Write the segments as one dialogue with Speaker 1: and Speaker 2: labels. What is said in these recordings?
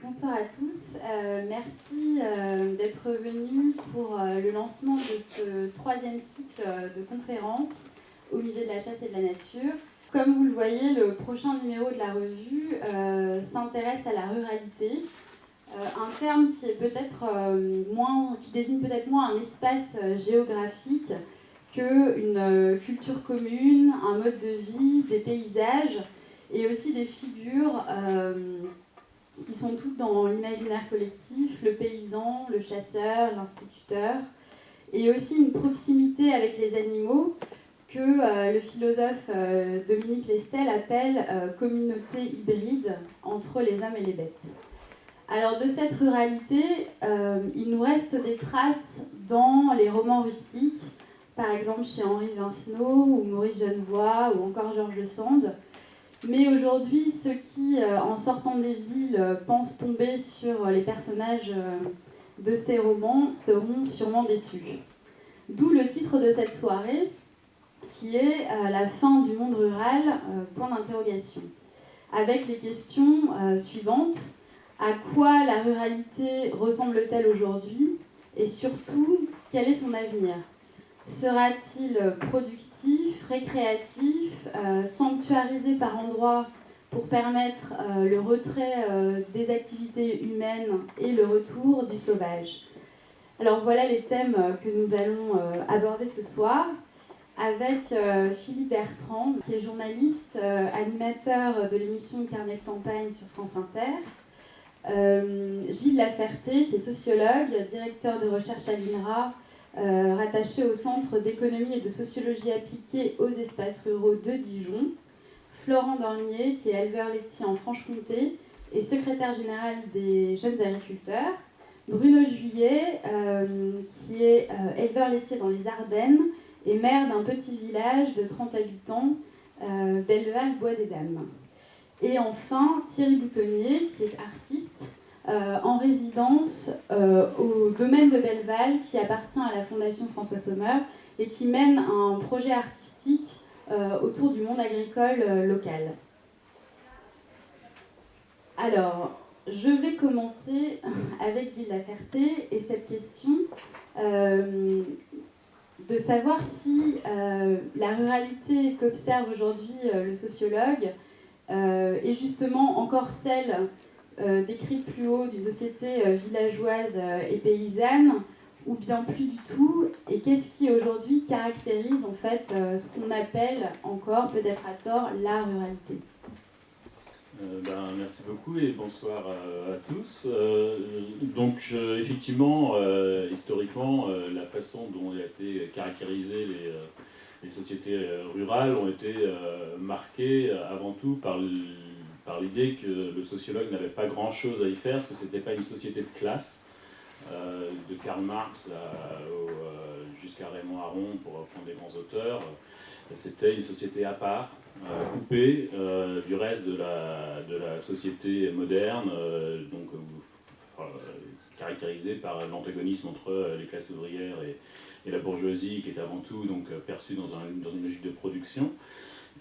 Speaker 1: Bonsoir à tous. Merci d'être venus pour le lancement de ce troisième cycle de conférences au Musée de la Chasse et de la Nature. Comme vous le voyez, le prochain numéro de la revue s'intéresse à la ruralité, un terme qui est peut-être qui désigne peut-être moins un espace géographique qu'une culture commune, un mode de vie, des paysages et aussi des figures qui sont toutes dans l'imaginaire collectif, le paysan, le chasseur, l'instituteur, et aussi une proximité avec les animaux que le philosophe Dominique Lestel appelle communauté hybride entre les hommes et les bêtes. Alors de cette ruralité, il nous reste des traces dans les romans rustiques, par exemple chez Henri Vincenot ou Maurice Genevoix ou encore Georges Le Sand. Mais aujourd'hui, ceux qui, en sortant des villes, pensent tomber sur les personnages de ces romans seront sûrement déçus. D'où le titre de cette soirée, qui est la fin du monde rural, point d'interrogation. Avec les questions suivantes. À quoi la ruralité ressemble-t-elle aujourd'hui? Et surtout, quel est son avenir? Sera-t-il productif, récréatif, sanctuarisé par endroits pour permettre le retrait des activités humaines et le retour du sauvage? Alors voilà les thèmes que nous allons aborder ce soir avec Philippe Bertrand, qui est journaliste, animateur de l'émission Carnet de campagne sur France Inter, Gilles Laferté, qui est sociologue, directeur de recherche à l'INRA, rattaché au Centre d'économie et de sociologie appliquée aux espaces ruraux de Dijon, Florent Dornier, qui est éleveur laitier en Franche-Comté et secrétaire général des jeunes agriculteurs, Bruno Juillet, qui est éleveur laitier dans les Ardennes et maire d'un petit village de 30 habitants, Belleval-Bois-des-Dames. Et enfin, Thierry Boutonnier, qui est artiste, en résidence au domaine de Belleval, qui appartient à la Fondation François Sommer et qui mène un projet artistique autour du monde agricole local. Alors, je vais commencer avec Gilles Laferté et cette question de savoir si la ruralité qu'observe aujourd'hui le sociologue est justement encore celle décrite plus haut d'une société villageoise et paysanne, ou bien plus du tout, et qu'est-ce qui aujourd'hui caractérise en fait ce qu'on appelle encore, peut-être à tort, la ruralité?
Speaker 2: Merci beaucoup et bonsoir à tous. Effectivement, historiquement, la façon dont ont été caractérisées les sociétés rurales ont été marquées avant tout par l'idée que le sociologue n'avait pas grand-chose à y faire, parce que ce n'était pas une société de classe, de Karl Marx jusqu'à Raymond Aron, pour reprendre des grands auteurs. C'était une société à part, coupée du reste de la société moderne, caractérisée par l'antagonisme entre les classes ouvrières et la bourgeoisie, qui est avant tout perçue dans une logique de production.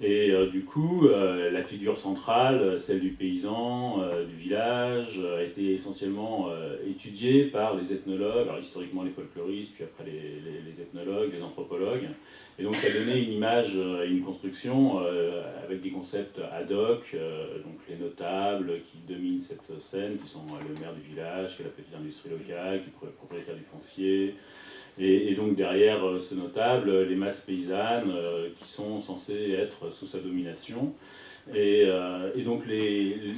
Speaker 2: Et du coup, la figure centrale, celle du paysan, du village, a été essentiellement étudiée par les ethnologues, alors historiquement les folkloristes, puis après les ethnologues, les anthropologues, et donc ça a donné une image et une construction avec des concepts ad hoc, donc les notables qui dominent cette scène, qui sont le maire du village, qui est la petite industrie locale, qui est propriétaire du foncier, et donc derrière ce notable, les masses paysannes qui sont censées être sous sa domination. Et donc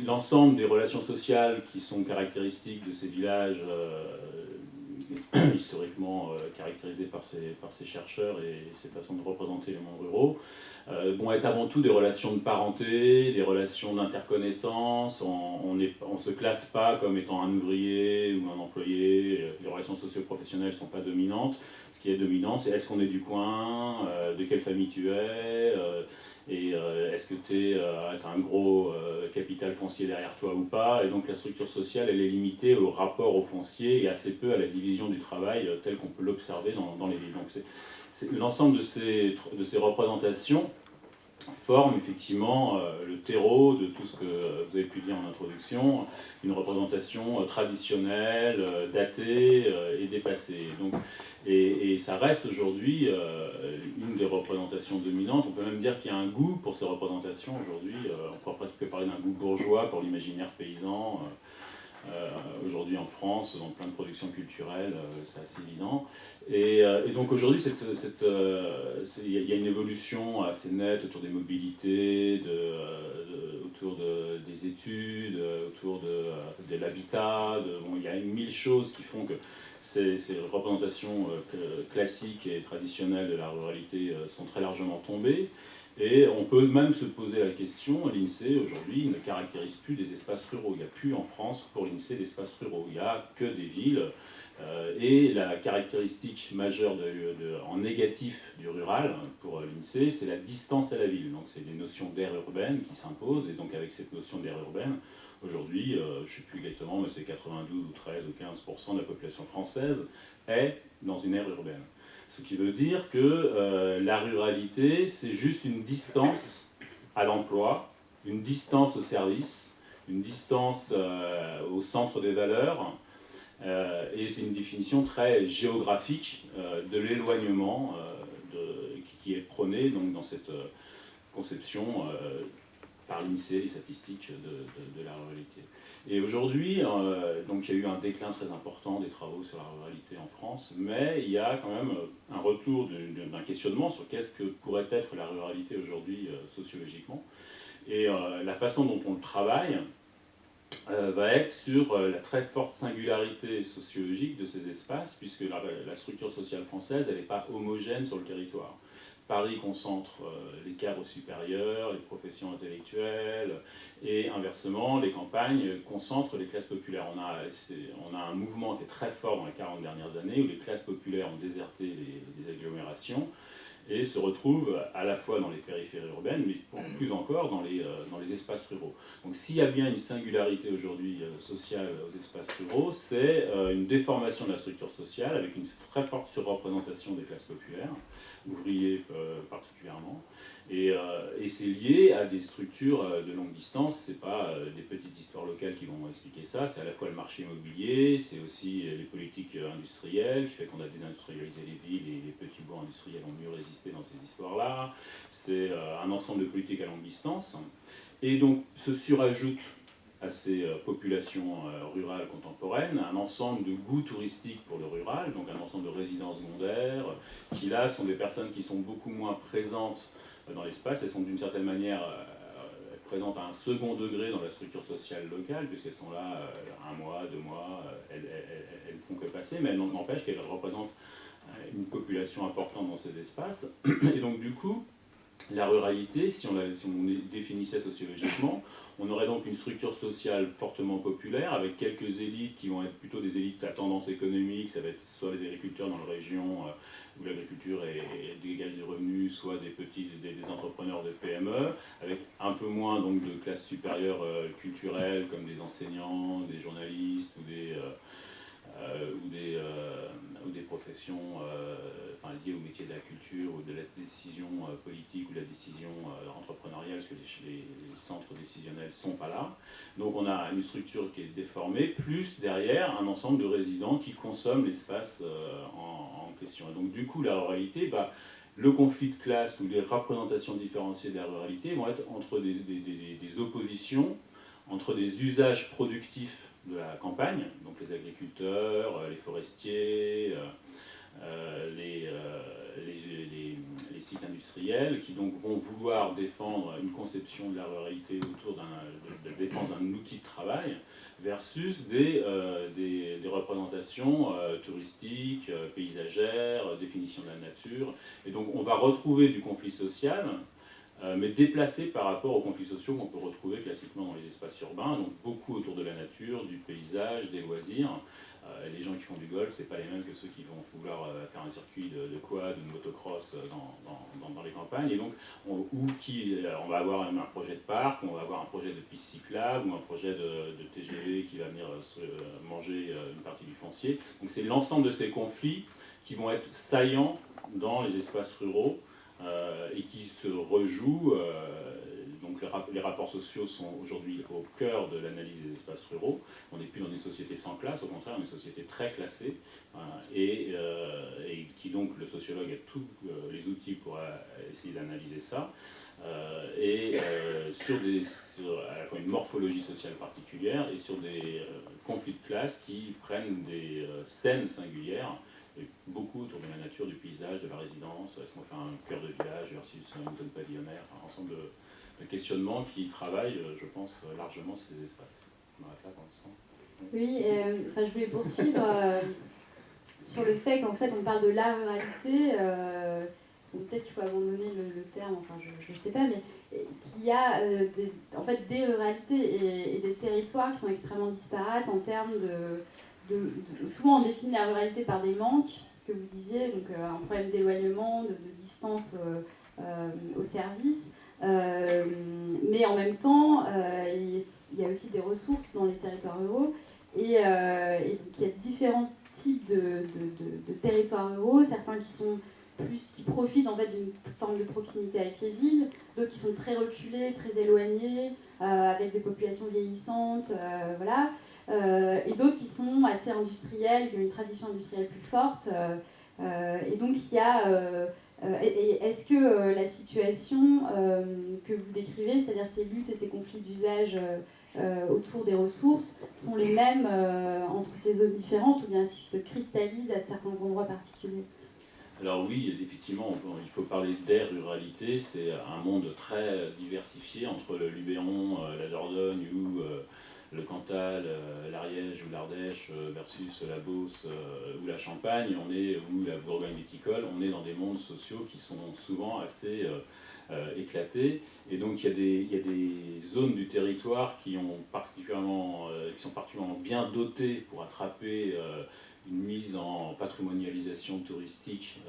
Speaker 2: l'ensemble des relations sociales qui sont caractéristiques de ces villages historiquement caractérisés par ces chercheurs et ces façons de représenter les mondes ruraux, vont être avant tout des relations de parenté, des relations d'interconnaissance. On ne se classe pas comme étant un ouvrier ou un employé. Les relations socio-professionnelles ne sont pas dominantes. Ce qui est dominant, c'est est-ce qu'on est du coin, de quelle famille tu es, et est-ce que tu as un gros capital foncier derrière toi ou pas. Et donc la structure sociale, elle est limitée au rapport au foncier et assez peu à la division du travail telle qu'on peut l'observer dans les villes. Donc c'est l'ensemble de ces représentations forme effectivement le terreau de tout ce que vous avez pu dire en introduction, une représentation traditionnelle, datée et dépassée. Donc, et ça reste aujourd'hui une des représentations dominantes. On peut même dire qu'il y a un goût pour ces représentations aujourd'hui. On pourrait presque parler d'un goût bourgeois pour l'imaginaire paysan. Aujourd'hui en France, dans plein de productions culturelles, c'est assez évident. Et donc aujourd'hui, il y a une évolution assez nette autour des mobilités, autour des études, autour de l'habitat. Bon, il y a 1000 choses qui font que ces représentations classiques et traditionnelles de la ruralité sont très largement tombées. Et on peut même se poser la question, l'INSEE aujourd'hui ne caractérise plus des espaces ruraux. Il n'y a plus en France pour l'INSEE d'espaces ruraux, il n'y a que des villes. Et la caractéristique majeure en négatif du rural pour l'INSEE, c'est la distance à la ville. Donc c'est des notions d'aire urbaine qui s'imposent, et donc avec cette notion d'aire urbaine, aujourd'hui, je ne sais plus exactement, mais c'est 92 ou 13 ou 15% de la population française est dans une aire urbaine. Ce qui veut dire que la ruralité, c'est juste une distance à l'emploi, une distance au service, une distance au centre des valeurs, et c'est une définition très géographique de l'éloignement qui est prôné donc, dans cette conception par l'INSEE, les statistiques de la ruralité. Et aujourd'hui, donc il y a eu un déclin très important des travaux sur la ruralité en France, mais il y a quand même un retour d'un questionnement sur qu'est-ce que pourrait être la ruralité aujourd'hui sociologiquement. Et la façon dont on le travaille va être sur la très forte singularité sociologique de ces espaces, puisque la structure sociale française, elle n'est pas homogène sur le territoire. Paris concentre les cadres supérieurs, les professions intellectuelles, et inversement, les campagnes concentrent les classes populaires. On a un mouvement qui est très fort dans les 40 dernières années, où les classes populaires ont déserté les agglomérations, et se retrouvent à la fois dans les périphéries urbaines, mais plus encore dans les espaces ruraux. Donc s'il y a bien une singularité aujourd'hui sociale aux espaces ruraux, c'est une déformation de la structure sociale avec une très forte surreprésentation des classes populaires, ouvriers particulièrement, et c'est lié à des structures de longue distance. C'est pas des petites histoires locales qui vont expliquer ça, c'est à la fois le marché immobilier, c'est aussi les politiques industrielles qui fait qu'on a désindustrialisé les villes et les petits bourgs industriels ont mieux résisté dans ces histoires-là, c'est un ensemble de politiques à longue distance, et donc se surajoute à ces populations rurales contemporaines, un ensemble de goûts touristiques pour le rural, donc un ensemble de résidences secondaires, qui là sont des personnes qui sont beaucoup moins présentes dans l'espace, elles sont d'une certaine manière présentes à un second degré dans la structure sociale locale, puisqu'elles sont là un mois, 2 mois, elles ne font que passer, mais elles n'empêchent qu'elles représentent une population importante dans ces espaces, et donc du coup, la ruralité, si on définissait sociologiquement, on aurait donc une structure sociale fortement populaire, avec quelques élites qui vont être plutôt des élites à tendance économique, ça va être soit les agriculteurs dans la région où l'agriculture dégage des revenus, soit des entrepreneurs de PME, avec un peu moins donc, de classes supérieures culturelles, comme des enseignants, des journalistes ou des professions liées au métier de la culture ou de la décision politique ou de la décision entrepreneuriale, parce que les centres décisionnels ne sont pas là. Donc on a une structure qui est déformée, plus derrière un ensemble de résidents qui consomment l'espace en question. Et donc du coup, la ruralité, le conflit de classe ou les représentations différenciées de la ruralité vont être entre des oppositions, entre des usages productifs de la campagne, donc les agriculteurs, les forestiers, les sites industriels, qui donc vont vouloir défendre une conception de la ruralité autour de la défense d'un outil de travail, versus des représentations touristiques, paysagères, définition de la nature. Et donc on va retrouver du conflit social, mais déplacé par rapport aux conflits sociaux qu'on peut retrouver classiquement dans les espaces urbains, donc beaucoup autour de la nature, du paysage, des loisirs. Les gens qui font du golf, c'est pas les mêmes que ceux qui vont vouloir faire un circuit de quad ou de motocross dans les campagnes. Et donc, on va avoir un projet de parc, on va avoir un projet de piste cyclable ou un projet de TGV qui va venir manger une partie du foncier. Donc c'est l'ensemble de ces conflits qui vont être saillants dans les espaces ruraux, et qui se rejoue. Donc les rapports sociaux sont aujourd'hui au cœur de l'analyse des espaces ruraux. On n'est plus dans une société sans classe, au contraire, une société très classée, et qui donc, le sociologue a tous les outils pour essayer d'analyser ça, sur à la fois une morphologie sociale particulière et sur des conflits de classe qui prennent des scènes singulières, et beaucoup autour de la nature, du paysage, de la résidence. Est-ce qu'on fait un cœur de village versus une zone pavillonnaire, un ensemble de questionnements qui travaillent, je pense, largement ces espaces. On arrête là pour l'instant.
Speaker 1: Oui, je voulais poursuivre sur le fait qu'en fait on parle de la ruralité, peut-être qu'il faut abandonner le terme, enfin je ne sais pas, mais qu'il y a en fait des ruralités et des territoires qui sont extrêmement disparates en termes souvent on définit la ruralité par des manques, c'est ce que vous disiez, donc un problème d'éloignement, de distance au service. Mais en même temps, il y a aussi des ressources dans les territoires ruraux et donc il y a différents types de territoires ruraux, certains qui profitent en fait d'une forme de proximité avec les villes, d'autres qui sont très reculés, très éloignés, avec des populations vieillissantes, voilà, et d'autres qui sont assez industriels, qui ont une tradition industrielle plus forte, et donc il y a est-ce que la situation que vous décrivez, c'est-à-dire ces luttes et ces conflits d'usage autour des ressources, sont les mêmes entre ces zones différentes ou bien est-ce qu'ils se cristallisent à certains endroits particuliers?
Speaker 2: Alors oui, effectivement, il faut parler d'aire ruralité. C'est un monde très diversifié entre le Luberon, la Dordogne ou le Cantal, l'Ariège ou l'Ardèche versus la Beauce ou la Champagne, ou la Bourgogne viticole. On est dans des mondes sociaux qui sont souvent assez éclatés. Et donc il y a des zones du territoire qui sont particulièrement bien dotées pour attraper une mise en patrimonialisation touristique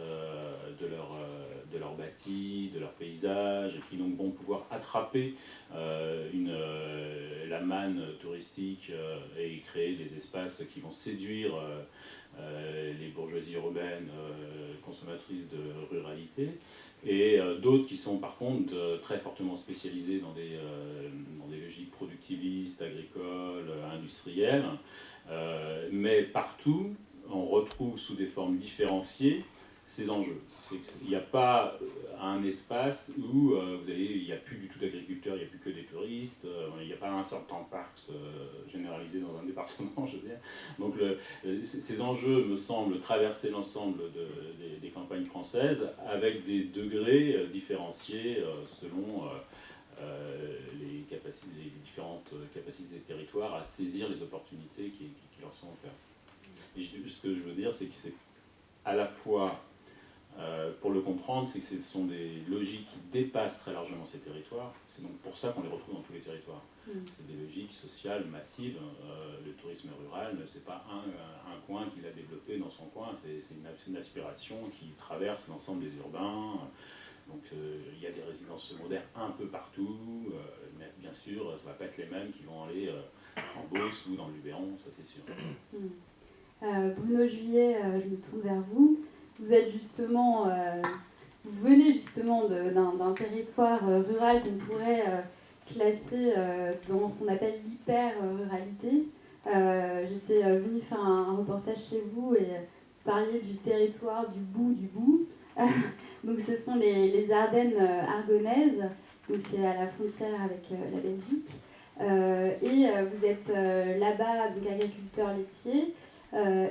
Speaker 2: de leur bâti, de leur paysage, et qui donc vont pouvoir attraper la manne touristique et créer des espaces qui vont séduire les bourgeoisies urbaines consommatrices de ruralité, et d'autres qui sont par contre très fortement spécialisées dans des logiques productivistes, agricoles, industrielles, mais partout on retrouve sous des formes différenciées ces enjeux. Il n'y a pas un espace où il n'y a plus du tout d'agriculteurs, il n'y a plus que des touristes, il n'y a pas un certain parc généralisé dans un département, je veux dire. Donc ces enjeux me semblent traverser l'ensemble des campagnes françaises avec des degrés différenciés selon les différentes capacités des territoires à saisir les opportunités qui leur sont offertes. Et ce que je veux dire, c'est que c'est à la fois, pour le comprendre, c'est que ce sont des logiques qui dépassent très largement ces territoires. C'est donc pour ça qu'on les retrouve dans tous les territoires. C'est des logiques sociales massives. Le tourisme rural, c'est pas un coin qui l'a développé dans son coin, c'est une aspiration qui traverse l'ensemble des urbains. Donc il y a des résidences secondaires un peu partout, mais bien sûr, ça ne va pas être les mêmes qui vont aller en Beauce ou dans le Luberon, ça c'est sûr.
Speaker 1: Bruno Juillet, je me tourne vers vous. Vous êtes justement, vous venez justement d'un territoire rural qu'on pourrait classer dans ce qu'on appelle l'hyper-ruralité. J'étais venue faire un reportage chez vous et vous parliez du territoire du bout. Donc ce sont les Ardennes argonnaises, donc c'est à la frontière avec la Belgique. Et vous êtes là-bas, donc agriculteur laitier.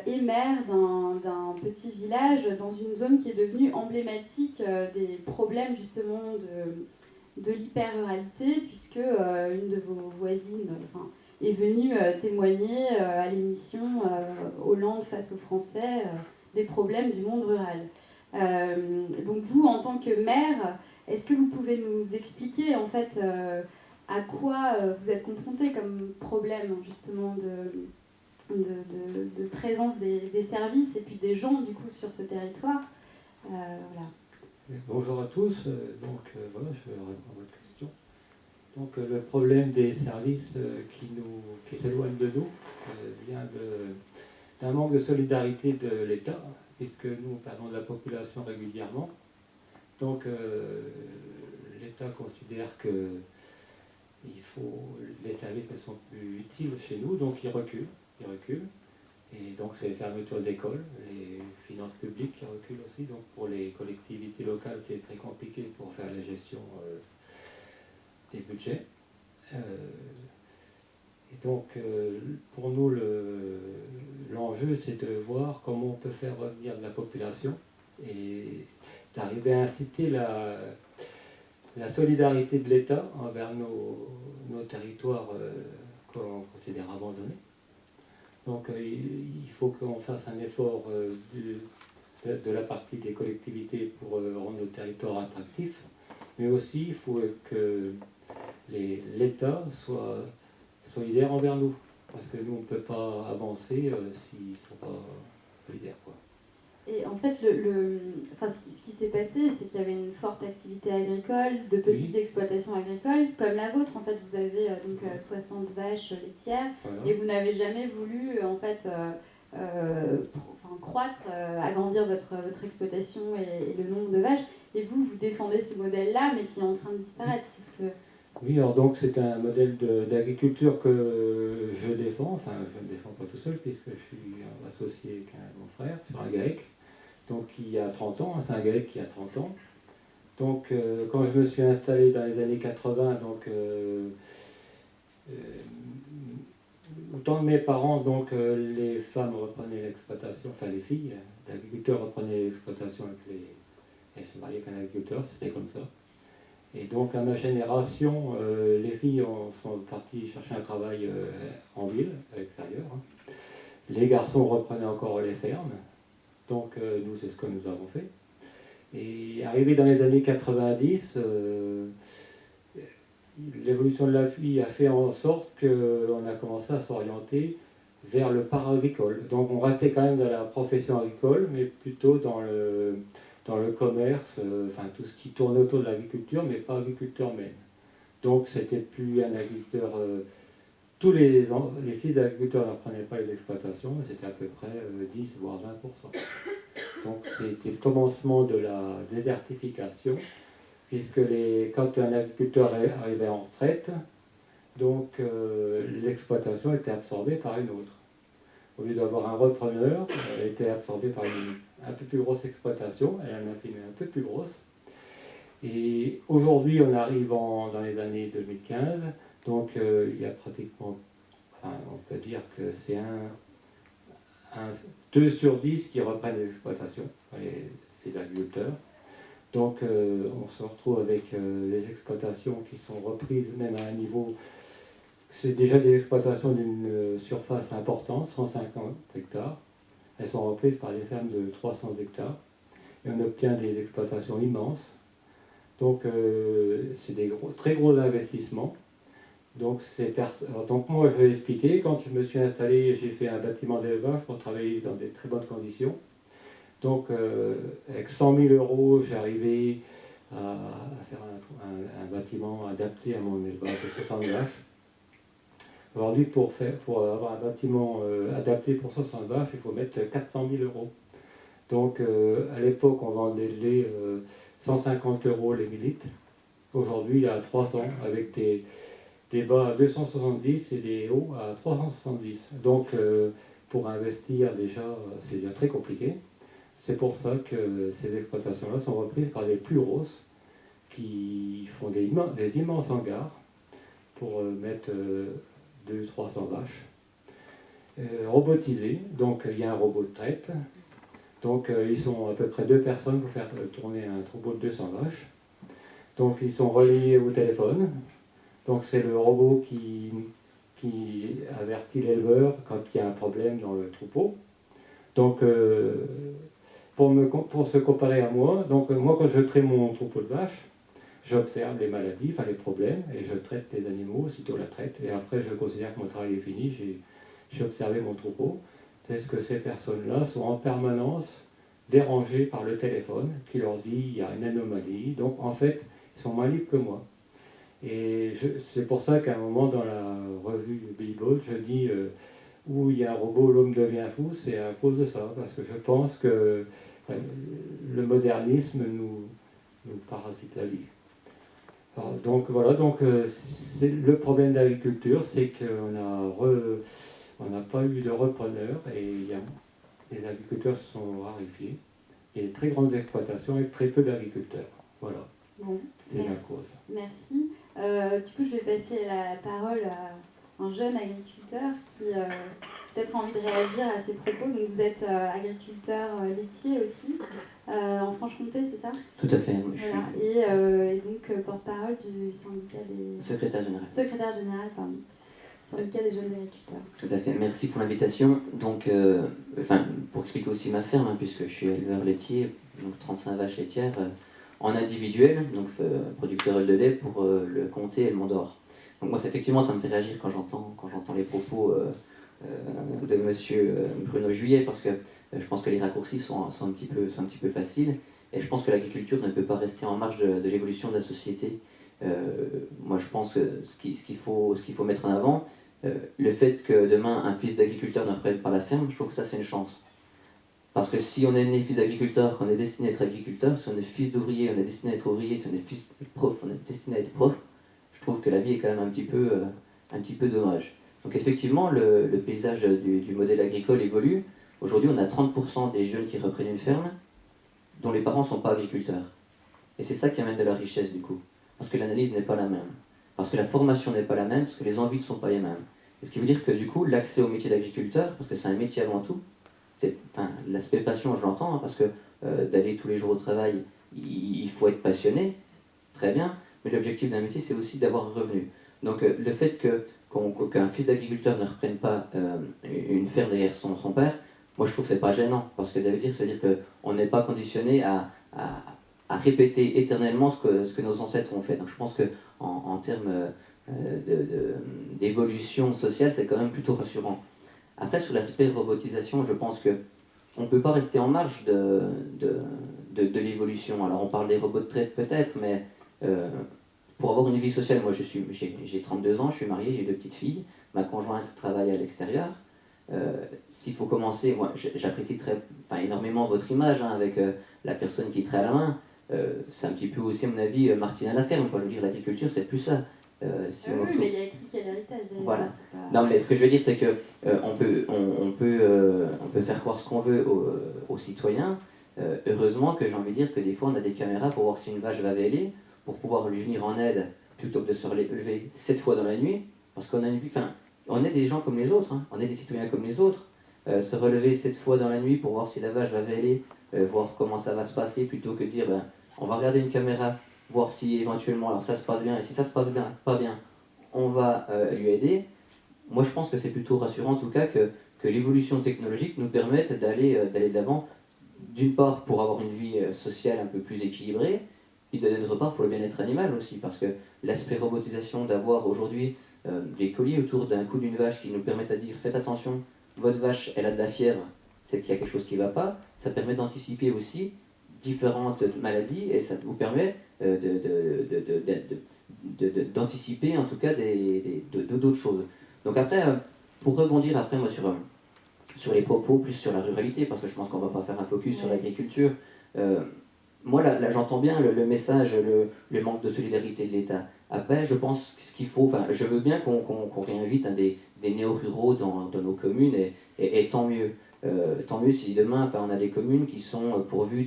Speaker 1: Et maire d'un petit village dans une zone qui est devenue emblématique des problèmes justement de l'hyper-ruralité, puisque une de vos voisines est venue témoigner à l'émission Hollande face aux Français des problèmes du monde rural. Donc vous, en tant que maire, est-ce que vous pouvez nous expliquer en fait à quoi vous êtes confronté comme problème justement de présence des services et puis des gens du coup sur ce territoire. Voilà.
Speaker 3: Bonjour à tous, voilà, je vais répondre à votre question. Donc le problème des services qui s'éloignent de nous vient d'un manque de solidarité de l'État, puisque nous perdons de la population régulièrement. Donc l'État considère que les services ne sont plus utiles chez nous, donc ils reculent. Et donc c'est les fermetures d'écoles, les finances publiques qui reculent aussi. Donc pour les collectivités locales, c'est très compliqué pour faire la gestion des budgets. Et donc pour nous, l'enjeu, c'est de voir comment on peut faire revenir de la population et d'arriver à inciter la solidarité de l'État envers nos territoires qu'on considère abandonnés. Donc il faut qu'on fasse un effort de la partie des collectivités pour rendre nos territoires attractifs, mais aussi il faut que l'État soit solidaire envers nous, parce que nous on ne peut pas avancer s'ils ne sont pas solidaires, quoi.
Speaker 1: Et en fait, ce qui s'est passé, c'est qu'il y avait une forte activité agricole, de petites exploitations agricoles, comme la vôtre. En fait, vous avez 60 vaches laitières, voilà. Et vous n'avez jamais voulu croître, agrandir votre exploitation et le nombre de vaches. Et vous défendez ce modèle-là, mais qui est en train de disparaître.
Speaker 3: Oui, alors donc c'est un modèle d'agriculture que je défends. Enfin, je ne défends pas tout seul, puisque je suis associé avec mon frère sur un GAEC. Donc il a 30 ans, c'est un GAEC qui a 30 ans. Donc quand je me suis installé dans les années 80, au temps de mes parents, les femmes reprenaient l'exploitation, enfin les filles d'agriculteurs reprenaient l'exploitation elles se mariaient avec un agriculteur, c'était comme ça. Et donc à ma génération, les filles sont parties chercher un travail en ville, à l'extérieur. Les garçons reprenaient encore les fermes. Donc nous, c'est ce que nous avons fait. Et arrivé dans les années 90, l'évolution de la vie a fait en sorte qu'on a commencé à s'orienter vers le para-agricole. Donc on restait quand même dans la profession agricole, mais plutôt dans le commerce, tout ce qui tourne autour de l'agriculture, mais pas agriculteur même. Donc c'était plus un agriculteur... tous les fils d'agriculteurs n'apprenaient pas les exploitations, mais c'était à peu près 10 voire 20%. Donc c'était le commencement de la désertification, puisque quand un agriculteur arrivait en retraite, l'exploitation était absorbée par une autre. Au lieu d'avoir un repreneur, elle était absorbée par un peu plus grosse exploitation, elle en a fait un peu plus grosse. Et aujourd'hui, on arrive dans les années 2015, donc il y a pratiquement, on peut dire que c'est 2 sur 10 qui reprennent les exploitations, les agriculteurs. Donc on se retrouve avec les exploitations qui sont reprises même à un niveau, c'est déjà des exploitations d'une surface importante, 150 hectares. Elles sont reprises par des fermes de 300 hectares et on obtient des exploitations immenses. Donc c'est des très gros investissements. Donc moi je vais expliquer, quand je me suis installé, j'ai fait un bâtiment d'élevage pour travailler dans des très bonnes conditions. Donc avec 100 000 euros, j'arrivais à faire un bâtiment adapté à mon élevage de 60 vaches. Aujourd'hui, pour avoir un bâtiment adapté pour 60 vaches, il faut mettre 400 000 euros. Donc à l'époque, on vendait le lait 150 euros les millilitres. Aujourd'hui, il est à 300 avec des bas à 270 et des hauts à 370. Donc pour investir déjà, c'est déjà très compliqué. C'est pour ça que ces exploitations-là sont reprises par les plus grosses qui font des immenses hangars pour mettre 200-300 vaches. Robotisées, donc il y a un robot de traite. Donc ils sont à peu près 2 personnes pour faire tourner un troupeau de 200 vaches. Donc ils sont reliés au téléphone. Donc c'est le robot qui avertit l'éleveur quand il y a un problème dans le troupeau. Donc pour se comparer à moi, moi quand je traite mon troupeau de vaches, j'observe les maladies, les problèmes, et je traite les animaux aussitôt la traite. Et après je considère que mon travail est fini, j'ai observé mon troupeau. C'est ce que ces personnes-là sont en permanence dérangées par le téléphone qui leur dit il y a une anomalie. Donc en fait, ils sont moins libres que moi. Et c'est pour ça qu'à un moment dans la revue Billboard, je dis où il y a un robot, l'homme devient fou, c'est à cause de ça, parce que je pense que le modernisme nous parasitent la vie. Alors, donc voilà, donc, le problème de l'agriculture, c'est qu'on n'a pas eu de repreneurs et les agriculteurs se sont raréfiés. Il y a de très grandes exploitations et très peu d'agriculteurs. Voilà,
Speaker 1: Bon,
Speaker 3: c'est la cause.
Speaker 1: merci. Du coup, je vais passer la parole à un jeune agriculteur qui peut-être a envie de réagir à ces propos. Donc, vous êtes agriculteur laitier aussi, en Franche-Comté, c'est ça?
Speaker 4: Tout à fait.
Speaker 1: Voilà. Et donc porte-parole du syndicat des...
Speaker 4: Secrétaire
Speaker 1: Secrétaire général, pardon. Syndicat des jeunes agriculteurs.
Speaker 4: Tout à fait. Merci pour l'invitation. Donc, pour expliquer aussi ma ferme, puisque je suis éleveur laitier, donc 35 vaches laitières, en individuel, donc producteur de lait pour le comté et le Mont d'Or. Donc moi, effectivement, ça me fait réagir quand j'entends les propos de monsieur Bruno Juillet, parce que je pense que les raccourcis sont un petit peu faciles, et je pense que l'agriculture ne peut pas rester en marge de l'évolution de la société. Moi, je pense que ce qu'il faut mettre en avant, le fait que demain un fils d'agriculteur ne reprenne pas la ferme, je trouve que ça c'est une chance. Parce que si on est né fils d'agriculteur, qu'on est destiné à être agriculteur, si on est fils d'ouvrier, on est destiné à être ouvrier, si on est fils de prof, on est destiné à être prof, je trouve que la vie est quand même un petit peu dommage. Donc effectivement, le paysage du modèle agricole évolue. Aujourd'hui, on a 30% des jeunes qui reprennent une ferme, dont les parents ne sont pas agriculteurs. Et c'est ça qui amène de la richesse du coup. Parce que l'analyse n'est pas la même. Parce que la formation n'est pas la même, parce que les envies ne sont pas les mêmes. Et ce qui veut dire que du coup, l'accès au métier d'agriculteur, parce que c'est un métier avant tout, l'aspect passion, je l'entends, hein, parce que d'aller tous les jours au travail, il faut être passionné, très bien, mais l'objectif d'un métier, c'est aussi d'avoir un revenu. Donc le fait qu'un fils d'agriculteur ne reprenne pas une ferme derrière son père, moi je trouve que c'est pas gênant, parce que ça veut dire qu'on n'est pas conditionné à répéter éternellement ce que nos ancêtres ont fait. Donc je pense qu'en termes d'évolution sociale, c'est quand même plutôt rassurant. Après, sur l'aspect robotisation, je pense qu'on ne peut pas rester en marge de l'évolution. Alors on parle des robots de traite peut-être, mais pour avoir une vie sociale, moi j'ai 32 ans, je suis marié, j'ai 2 petites filles, ma conjointe travaille à l'extérieur. S'il faut commencer, moi j'apprécie énormément votre image hein, avec la personne qui traite à la main. C'est un petit peu aussi, à mon avis, Martine à la ferme. Quoi. Je veux dire, l'agriculture, c'est plus ça.
Speaker 1: Oui, mais il y a écrit qu'il y a l'héritage.
Speaker 4: Voilà. Non, mais ce que je veux dire, c'est que on peut faire croire ce qu'on veut aux citoyens. Heureusement que j'ai envie de dire que des fois, on a des caméras pour voir si une vache va véler, pour pouvoir lui venir en aide plutôt que de se lever 7 fois dans la nuit. Parce qu'on a une vie, on est des gens comme les autres, hein, on est des citoyens comme les autres. Se relever 7 fois dans la nuit pour voir si la vache va véler, voir comment ça va se passer, plutôt que de dire on va regarder une caméra, voir si éventuellement alors ça se passe bien, et si ça se passe bien, pas bien, on va lui aider. Moi je pense que c'est plutôt rassurant en tout cas que l'évolution technologique nous permette d'aller de l'avant, d'une part pour avoir une vie sociale un peu plus équilibrée, et d'autre part pour le bien-être animal aussi, parce que l'aspect robotisation d'avoir aujourd'hui des colliers autour d'un cou d'une vache qui nous permettent de dire faites attention, votre vache elle a de la fièvre, c'est qu'il y a quelque chose qui ne va pas, ça permet d'anticiper aussi différentes maladies et ça vous permet d'anticiper en tout cas d'autres choses. Donc après, pour rebondir après moi sur les propos, plus sur la ruralité, parce que je pense qu'on ne va pas faire un focus sur l'agriculture, moi là j'entends bien le message, le manque de solidarité de l'État. Après je pense ce qu'il faut, je veux bien qu'on réinvite des néo-ruraux dans nos communes et tant mieux. Tant mieux si demain on a des communes qui sont pourvues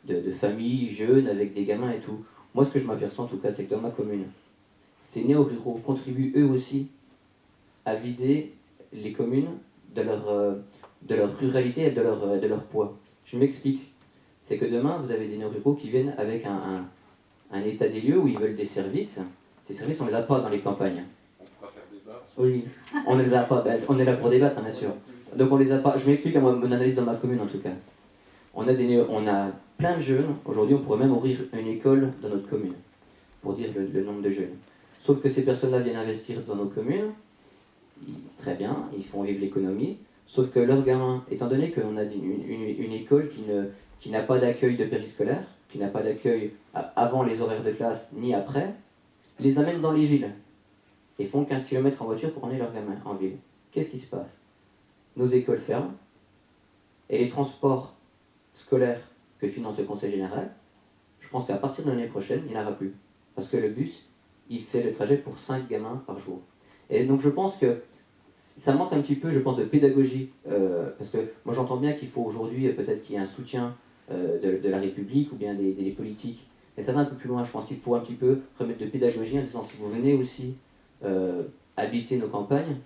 Speaker 4: de familles jeunes avec des gamins et tout. Moi ce que je m'aperçois en tout cas c'est que dans ma commune, ces néo-ruraux contribuent eux aussi à vider les communes de leur ruralité et de leur poids. Je m'explique. C'est que demain vous avez des néo-ruraux qui viennent avec un état des lieux où ils veulent des services. Ces services on ne les a pas dans les campagnes.
Speaker 5: On pourra faire débat.
Speaker 4: Oui, on ne les a pas. On est là pour débattre bien sûr. Donc on les a pas. Je m'explique à mon analyse dans ma commune en tout cas. On a plein de jeunes. Aujourd'hui, on pourrait même ouvrir une école dans notre commune pour dire le nombre de jeunes. Sauf que ces personnes-là viennent investir dans nos communes. Très bien, ils font vivre l'économie. Sauf que leurs gamins, étant donné qu'on a une école qui n'a pas d'accueil de périscolaire, qui n'a pas d'accueil avant les horaires de classe ni après, les amènent dans les villes et font 15 km en voiture pour emmener leurs gamins en ville. Qu'est-ce qui se passe ? Nos écoles ferment, et les transports scolaires que finance le Conseil général, je pense qu'à partir de l'année prochaine, il n'y en aura plus. Parce que le bus, il fait le trajet pour 5 gamins par jour. Et donc je pense que ça manque un petit peu, je pense, de pédagogie. Parce que moi j'entends bien qu'il faut aujourd'hui peut-être qu'il y ait un soutien de la République ou bien des politiques. Mais ça va un peu plus loin. Je pense qu'il faut un petit peu remettre de pédagogie en disant si vous venez aussi habiter nos campagnes,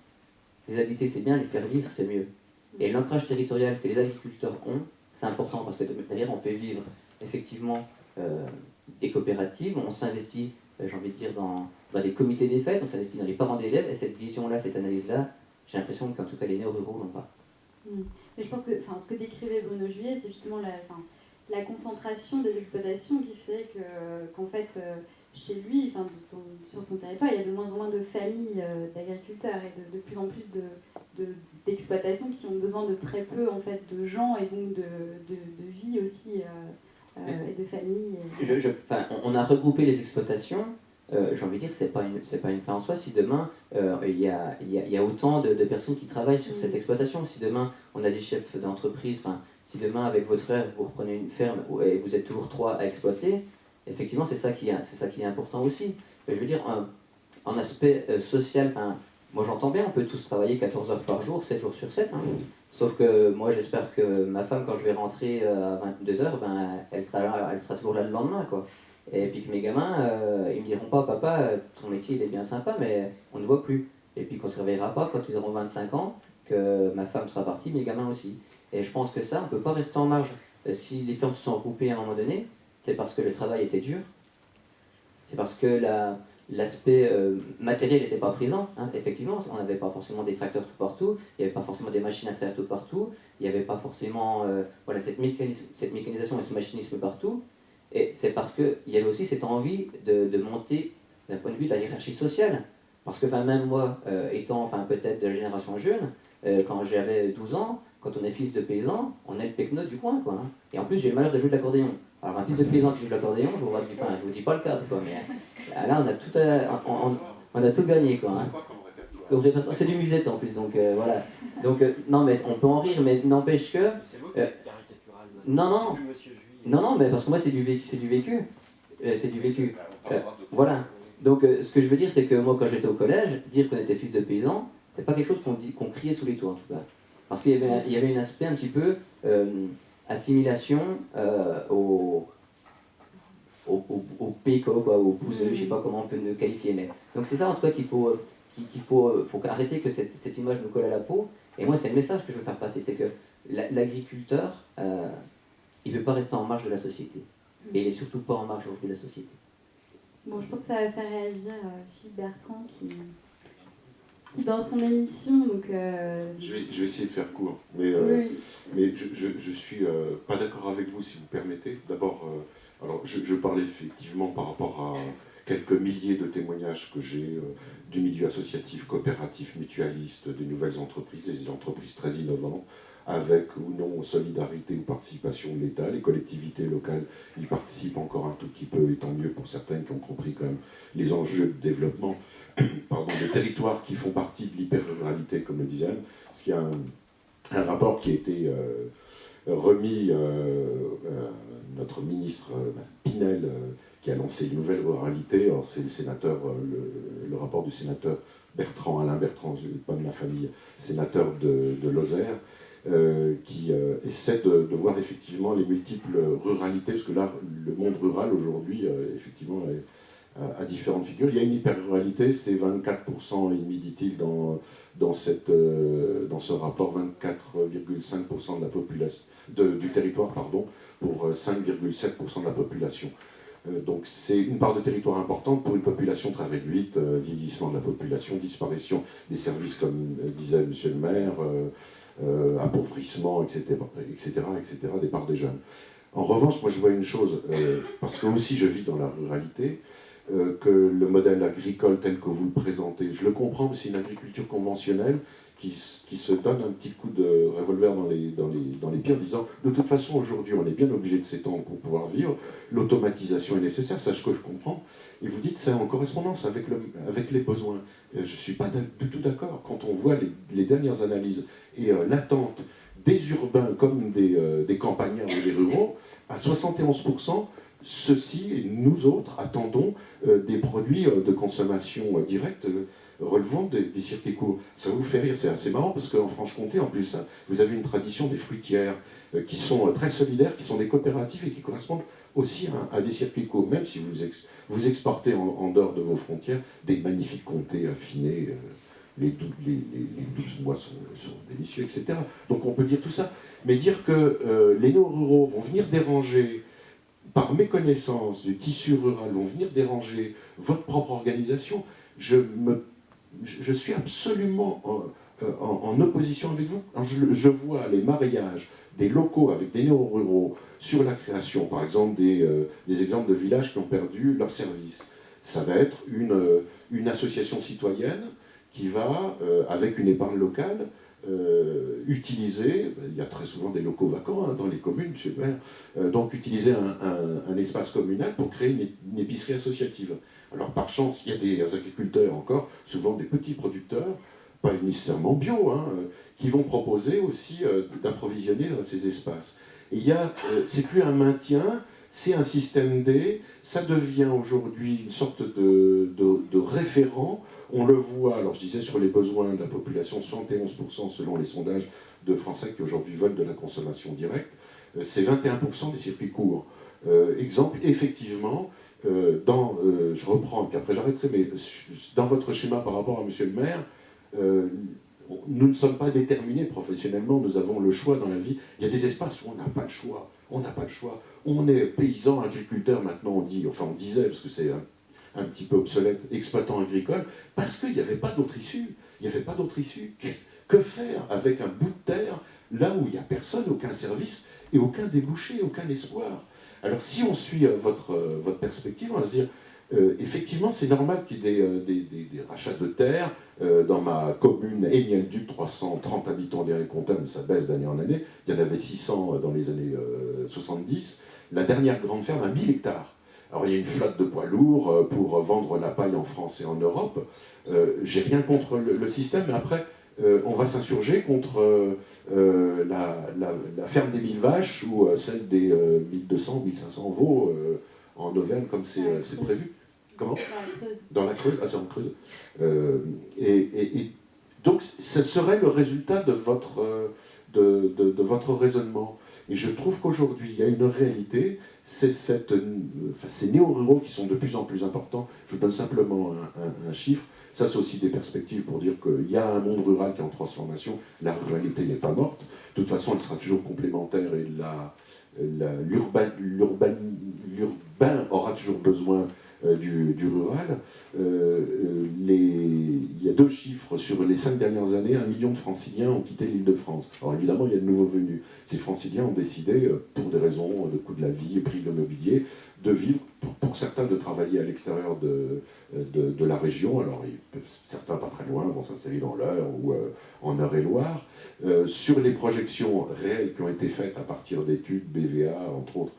Speaker 4: les habiter c'est bien, les faire vivre c'est mieux. Et l'ancrage territorial que les agriculteurs ont, c'est important parce que derrière on fait vivre effectivement des coopératives, on s'investit, j'ai envie de dire, dans des comités des fêtes, on s'investit dans les parents d'élèves, et cette vision-là, cette analyse-là, j'ai l'impression qu'en tout cas les néo-ruraux l'ont pas.
Speaker 1: Mais je pense que ce que décrivait Bruno Juillet, c'est justement la concentration des exploitations qui fait qu'en fait, chez lui, sur son territoire, il y a de moins en moins de familles d'agriculteurs et de plus en plus d'exploitations qui ont besoin de très peu en fait, de gens et donc de vie aussi et de familles.
Speaker 4: On a regroupé les exploitations. J'ai envie de dire que c'est pas une fin en soi. Si demain il y a autant de personnes qui travaillent sur cette exploitation, si demain on a des chefs d'entreprise, si demain avec votre frère vous reprenez une ferme et vous êtes toujours 3 à exploiter, effectivement c'est ça qui est important aussi. Je veux dire en aspect social, moi j'entends bien, on peut tous travailler 14 heures par jour, 7 jours sur 7, hein. Sauf que moi j'espère que ma femme quand je vais rentrer à 22 heures, elle sera toujours là le lendemain, quoi. Et puis que mes gamins, ils me diront pas, papa, ton métier il est bien sympa, mais on ne voit plus. Et puis qu'on ne se réveillera pas quand ils auront 25 ans, que ma femme sera partie, mes gamins aussi. Et je pense que ça, on ne peut pas rester en marge. Si les fermes se sont regroupées à un moment donné, c'est parce que le travail était dur, c'est parce que l'aspect matériel n'était pas présent. Hein. Effectivement, on n'avait pas forcément des tracteurs tout partout, il n'y avait pas forcément des machines à traire tout partout, il n'y avait pas forcément cette mécanisation et ce machinisme partout. Et c'est parce qu'il y avait aussi cette envie de monter d'un point de vue de la hiérarchie sociale. Parce que même moi, étant peut-être de la génération jeune, quand j'avais 12 ans, quand on est fils de paysan, on est le pecno du coin, quoi. Hein. Et en plus, j'ai le malheur de jouer de l'accordéon. Alors un fils de paysan qui joue de l'accordéon, je vous dis pas le cadre, quoi. Mais là, on a tout gagné, quoi. Hein. C'est du musette en plus, donc voilà. Donc non, mais on peut en rire, mais n'empêche que. Non, mais parce que moi c'est du vécu. C'est du vécu. Voilà. Donc ce que je veux dire, c'est que moi quand j'étais au collège, dire qu'on était fils de paysan, c'est pas quelque chose qu'on criait sous les toits en tout cas. Parce qu'il y avait un aspect un petit peu assimilation au péco, quoi, au pouseux, je sais pas comment on peut le qualifier. Mais... Donc c'est ça en tout cas qu'il faut arrêter que cette image nous colle à la peau. Et moi c'est le message que je veux faire passer, c'est que l'agriculteur, il ne veut pas rester en marge de la société. Et il n'est surtout pas en marge aujourd'hui de la société.
Speaker 1: Bon, je pense que ça va faire réagir Philippe Bertrand qui dans son émission... Donc,
Speaker 5: Je vais essayer de faire court. Mais,
Speaker 1: oui.
Speaker 5: mais je suis pas d'accord avec vous, si vous permettez. D'abord, alors je parle effectivement par rapport à quelques milliers de témoignages que j'ai du milieu associatif, coopératif, mutualiste, des nouvelles entreprises, des entreprises très innovantes, avec ou non solidarité ou participation de l'État. Les collectivités locales y participent encore un tout petit peu, et tant mieux pour certaines qui ont compris quand même les enjeux de développement des territoires qui font partie de l'hyper-ruralité, comme le disait Anne. Parce qu'il y a un rapport qui a été remis notre ministre Pinel, qui a lancé une nouvelle ruralité. Alors c'est le rapport du sénateur Alain Bertrand, je ne pas de ma famille, sénateur de Lozère, qui essaie de voir effectivement les multiples ruralités, parce que là, le monde rural aujourd'hui, effectivement, a différentes figures. Il y a une hyper-ruralité, c'est 24%, dit-il, dans ce rapport, 24,5% de la population, du territoire, pardon, pour 5,7% de la population. Donc c'est une part de territoire importante pour une population très réduite, vieillissement de la population, disparition des services, comme disait M. le maire, appauvrissement, etc., des parts des jeunes. En revanche, moi je vois une chose, parce que aussi je vis dans la ruralité, que le modèle agricole tel que vous le présentez, je le comprends, mais c'est une agriculture conventionnelle qui se donne un petit coup de revolver dans les pieds en disant de toute façon aujourd'hui on est bien obligé de s'étendre pour pouvoir vivre, l'automatisation est nécessaire, c'est ce que je comprends, et vous dites c'est en correspondance avec les besoins. Je ne suis pas du tout d'accord. Quand on voit les dernières analyses et l'attente des urbains comme des campagnards ou des ruraux, à 71%, ceux-ci, et nous autres, attendons des produits de consommation directe relevant des circuits courts. Ça vous fait rire, c'est assez marrant parce qu'en Franche-Comté, en plus, hein, vous avez une tradition des fruitières qui sont très solidaires, qui sont des coopératives et qui correspondent aussi à des circuits courts, même si vous exportez en dehors de vos frontières des magnifiques comtés affinés, les 12 mois sont délicieux, etc. Donc on peut dire tout ça, mais dire que les néo-ruraux vont venir déranger, par méconnaissance du tissu rural, vont venir déranger votre propre organisation, je suis absolument en opposition avec vous. Alors, je vois les mariages des locaux avec des néo-ruraux sur la création, par exemple des exemples de villages qui ont perdu leur service. Ça va être une association citoyenne qui va, avec une épargne locale, utiliser, il y a très souvent des locaux vacants dans les communes, monsieur le maire, donc utiliser un espace communal pour créer une épicerie associative. Alors par chance, il y a des agriculteurs encore, souvent des petits producteurs, pas nécessairement bio, qui vont proposer aussi d'approvisionner ces espaces. Et c'est plus un maintien, c'est un système D, ça devient aujourd'hui une sorte de référent. On le voit, alors je disais sur les besoins de la population, 71% selon les sondages de Français qui aujourd'hui veulent de la consommation directe, c'est 21% des circuits courts. Exemple, effectivement, je reprends, puis après j'arrêterai, mais dans votre schéma par rapport à monsieur le maire, nous ne sommes pas déterminés professionnellement, nous avons le choix dans la vie. Il y a des espaces où on n'a pas le choix, on n'a pas le choix. On est paysan, agriculteur, maintenant on dit, enfin on disait, parce que c'est un petit peu obsolète, exploitant agricole, parce qu'il n'y avait pas d'autre issue. Il n'y avait pas d'autre issue. Que faire avec un bout de terre, là où il n'y a personne, aucun service, et aucun débouché, aucun espoir? Alors si on suit votre perspective, on va se dire, effectivement, c'est normal qu'il y ait des rachats de terre. Dans ma commune, Aignel-Duc, 330 habitants derrière comptable, mais ça baisse d'année en année. Il y en avait 600 dans les années 70. La dernière grande ferme a 1000 hectares. Alors il y a une flotte de poids lourds pour vendre la paille en France et en Europe. J'ai rien contre le système, mais après, on va s'insurger contre la ferme des 1000 vaches ou celle des 1200, 1500 veaux en Auvergne, comme c'est prévu. Comment ? Dans la Creuse. Ah, c'est en Creuse. Et donc, ce serait le résultat de votre raisonnement. Et je trouve qu'aujourd'hui, il y a une réalité, c'est ces néo-ruraux qui sont de plus en plus importants. Je vous donne simplement un chiffre. Ça, c'est aussi des perspectives pour dire qu'il y a un monde rural qui est en transformation. La ruralité n'est pas morte. De toute façon, elle sera toujours complémentaire et l'urbain aura toujours besoin du rural. Il y a 2 chiffres sur les 5 dernières années, 1 million de Franciliens ont quitté l'Île-de-France. Alors évidemment, il y a de nouveaux venus. Ces Franciliens ont décidé, pour des raisons de coût de la vie et prix de l'immobilier, de vivre, pour certains de travailler à l'extérieur de la région. Alors certains pas très loin vont s'installer dans l'Eure ou en Eure-et-Loire. Sur les projections réelles qui ont été faites à partir d'études BVA, entre autres,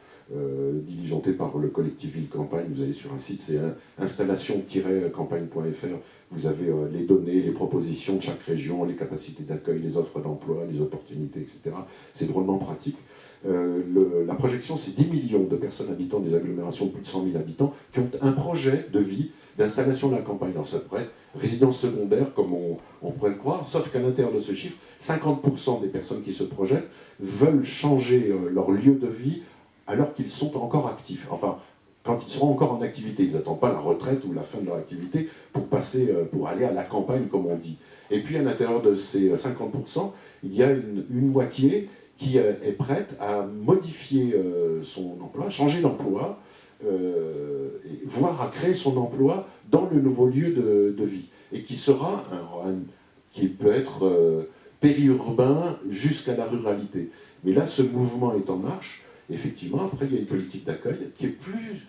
Speaker 5: diligentées par le collectif Ville Campagne, vous allez sur un site, c'est installation-campagne.fr, vous avez les données, les propositions de chaque région, les capacités d'accueil, les offres d'emploi, les opportunités, etc. C'est drôlement pratique. La projection, c'est 10 millions de personnes habitant des agglomérations de plus de 100 000 habitants qui ont un projet de vie d'installation de la campagne. Alors ça pourrait être résidence secondaire, comme on pourrait le croire, sauf qu'à l'intérieur de ce chiffre, 50% des personnes qui se projettent veulent changer leur lieu de vie alors qu'ils sont encore actifs. Enfin, quand ils seront encore en activité, ils n'attendent pas la retraite ou la fin de leur activité pour aller à la campagne, comme on dit. Et puis à l'intérieur de ces 50%, il y a une moitié qui est prête à modifier son emploi, changer d'emploi, voire à créer son emploi dans le nouveau lieu de vie, et qui sera qui peut être périurbain jusqu'à la ruralité. Mais là, ce mouvement est en marche. Effectivement, après, il y a une politique d'accueil qui est plus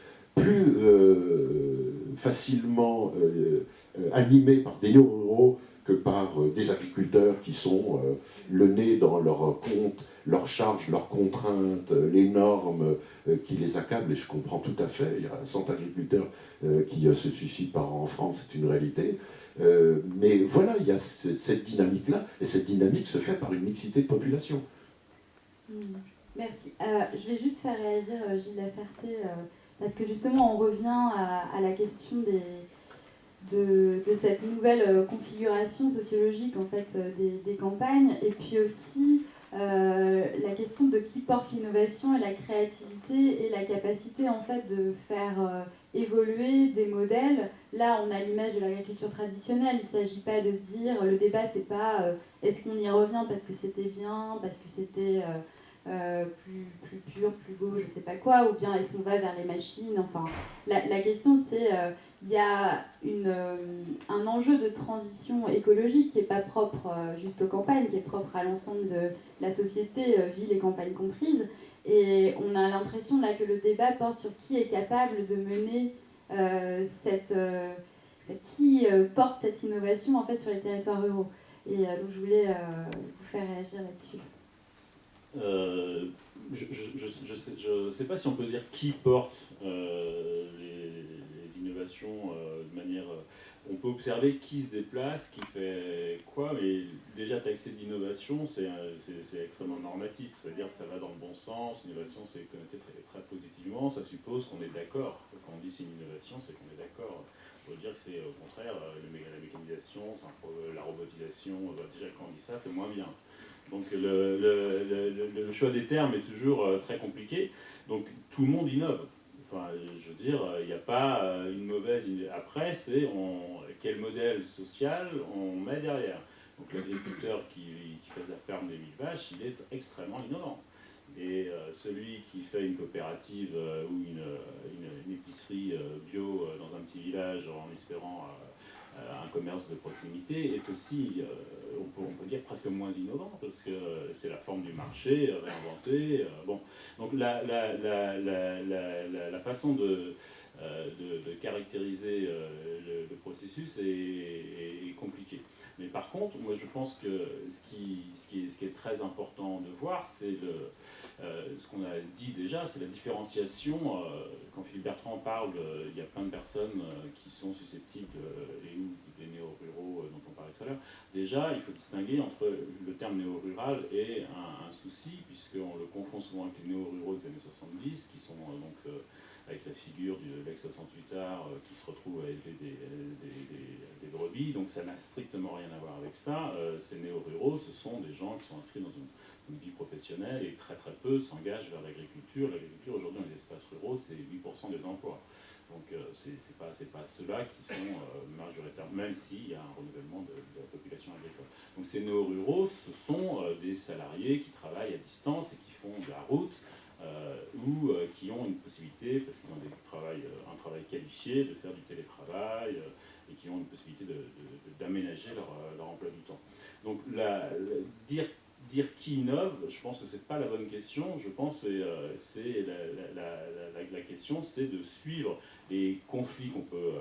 Speaker 5: facilement animée par des néo-ruraux que par des agriculteurs qui sont le nez dans leurs comptes, leurs charges, leurs contraintes, les normes qui les accablent, et je comprends tout à fait. Il y a 100 agriculteurs qui se suicident par an en France, c'est une réalité. Mais voilà, il y a cette dynamique-là, et cette dynamique se fait par une mixité de population.
Speaker 1: Merci. Je vais juste faire réagir Gilles Laferté parce que justement on revient à la question de cette nouvelle configuration sociologique en fait, des campagnes, et puis aussi la question de qui porte l'innovation et la créativité et la capacité en fait de faire évoluer des modèles. Là, on a l'image de l'agriculture traditionnelle. Il ne s'agit pas de dire, le débat c'est pas est-ce qu'on y revient parce que c'était bien, parce que c'était plus pur, plus beau, je sais pas quoi, ou bien est-ce qu'on va vers les machines. Enfin, la question c'est il y a un enjeu de transition écologique qui n'est pas propre juste aux campagnes, qui est propre à l'ensemble de la société, ville et campagne comprises. Et on a l'impression là que le débat porte sur qui est capable de mener qui porte cette innovation en fait sur les territoires ruraux. Et donc je voulais vous faire réagir là-dessus.
Speaker 2: Je ne sais pas si on peut dire qui porte les innovations de manière... on peut observer qui se déplace, qui fait quoi, mais déjà taxer d'innovation, c'est extrêmement normatif, c'est-à-dire ça va dans le bon sens, l'innovation c'est connoté très, très positivement, ça suppose qu'on est d'accord. Quand on dit c'est une innovation, c'est qu'on est d'accord. On peut dire que c'est au contraire la mécanisation, la robotisation, déjà quand on dit ça, c'est moins bien. Donc le choix des termes est toujours très compliqué. Donc tout le monde innove. Enfin, je veux dire, il n'y a pas une mauvaise... Après, c'est quel modèle social on met derrière. Donc l'agriculteur qui fait sa ferme des 1000 vaches, il est extrêmement innovant. Et celui qui fait une coopérative ou une épicerie bio dans un petit village en espérant un commerce de proximité est aussi, on peut dire, presque moins innovant, parce que c'est la forme du marché réinventée. Bon. Donc la façon de caractériser le processus est compliquée. Mais par contre, moi je pense que ce qui est très important de voir, c'est ce qu'on a dit déjà, c'est la différenciation. Quand Philippe Bertrand parle, il y a plein de personnes qui sont susceptibles, des néo-ruraux dont on parlait tout à l'heure. Déjà, il faut distinguer entre le terme néo-rural et un souci, puisqu'on le confond souvent avec les néo-ruraux des années 70, qui sont donc avec la figure de l'ex-68ard qui se retrouve à élever des brebis. Donc ça n'a strictement rien à voir avec ça. Ces néo-ruraux, ce sont des gens qui sont inscrits dans une vie professionnelle et très très peu s'engagent vers l'agriculture. L'agriculture aujourd'hui dans les espaces ruraux, c'est 8% des emplois. Donc c'est pas ceux-là qui sont majoritairement, même s'il y a un renouvellement de la population agricole. Donc ces néo-ruraux, ce sont des salariés qui travaillent à distance et qui font de la route ou qui ont une possibilité, parce qu'ils ont un travail qualifié, de faire du télétravail et qui ont une possibilité d'aménager leur emploi du temps. Donc dire qui innove, je pense que c'est pas la bonne question. Je pense que la question, c'est de suivre les conflits qu'on peut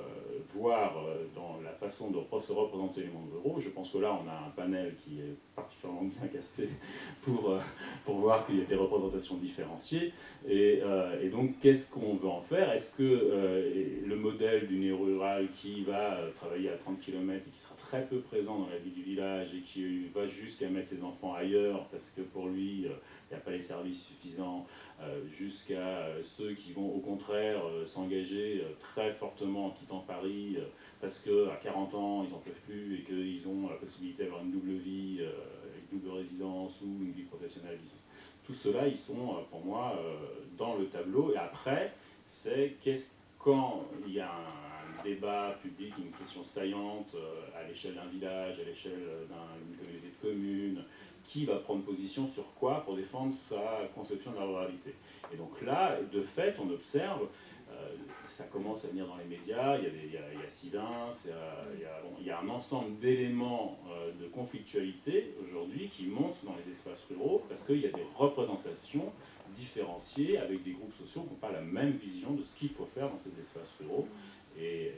Speaker 2: voir dans la façon de se représenter les mondes ruraux. Je pense que là, on a un panel qui est particulièrement bien casté pour voir qu'il y a des représentations différenciées. Et donc, qu'est-ce qu'on veut en faire? Est-ce que le modèle du néo-rural qui va travailler à 30 km et qui sera très peu présent dans la vie du village et qui va jusqu'à mettre ses enfants ailleurs parce que pour lui, il n'y a pas les services suffisants, jusqu'à ceux qui vont au contraire s'engager très fortement en quittant Paris parce qu'à 40 ans, ils n'en peuvent plus et qu'ils ont la possibilité d'avoir une double vie, une double résidence ou une vie professionnelle. Tout cela, ils sont pour moi dans le tableau. Et après, c'est quand il y a un débat public, une question saillante à l'échelle d'un village, à l'échelle d'une communauté de communes, qui va prendre position sur quoi pour défendre sa conception de la ruralité. Et donc là, de fait, on observe, ça commence à venir dans les médias, il y a Silence, il y a un ensemble d'éléments de conflictualité aujourd'hui qui montent dans les espaces ruraux parce qu'il y a des représentations différenciées avec des groupes sociaux qui n'ont pas la même vision de ce qu'il faut faire dans ces espaces ruraux. Et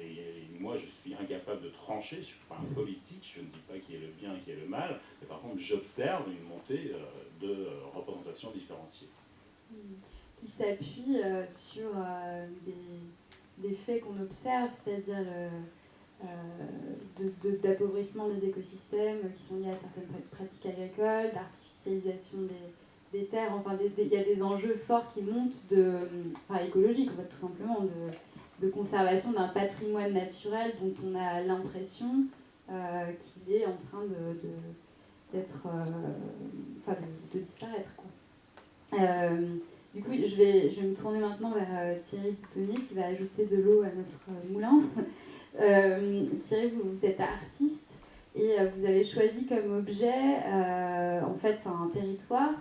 Speaker 2: moi, je suis incapable de trancher, je ne suis pas un politique, je ne dis pas qui est le bien et qui est le mal, mais par contre, j'observe une montée de représentations différenciées.
Speaker 1: Qui s'appuie sur des faits qu'on observe, c'est-à-dire d'appauvrissement des écosystèmes qui sont liés à certaines pratiques agricoles, d'artificialisation des terres, enfin il y a des enjeux forts qui montent écologiques, en fait, tout simplement, de conservation d'un patrimoine naturel dont on a l'impression qu'il est en train de disparaître, quoi. Du coup, je vais me tourner maintenant vers Thierry Boutonnier qui va ajouter de l'eau à notre moulin. Thierry, vous êtes artiste et vous avez choisi comme objet en fait un territoire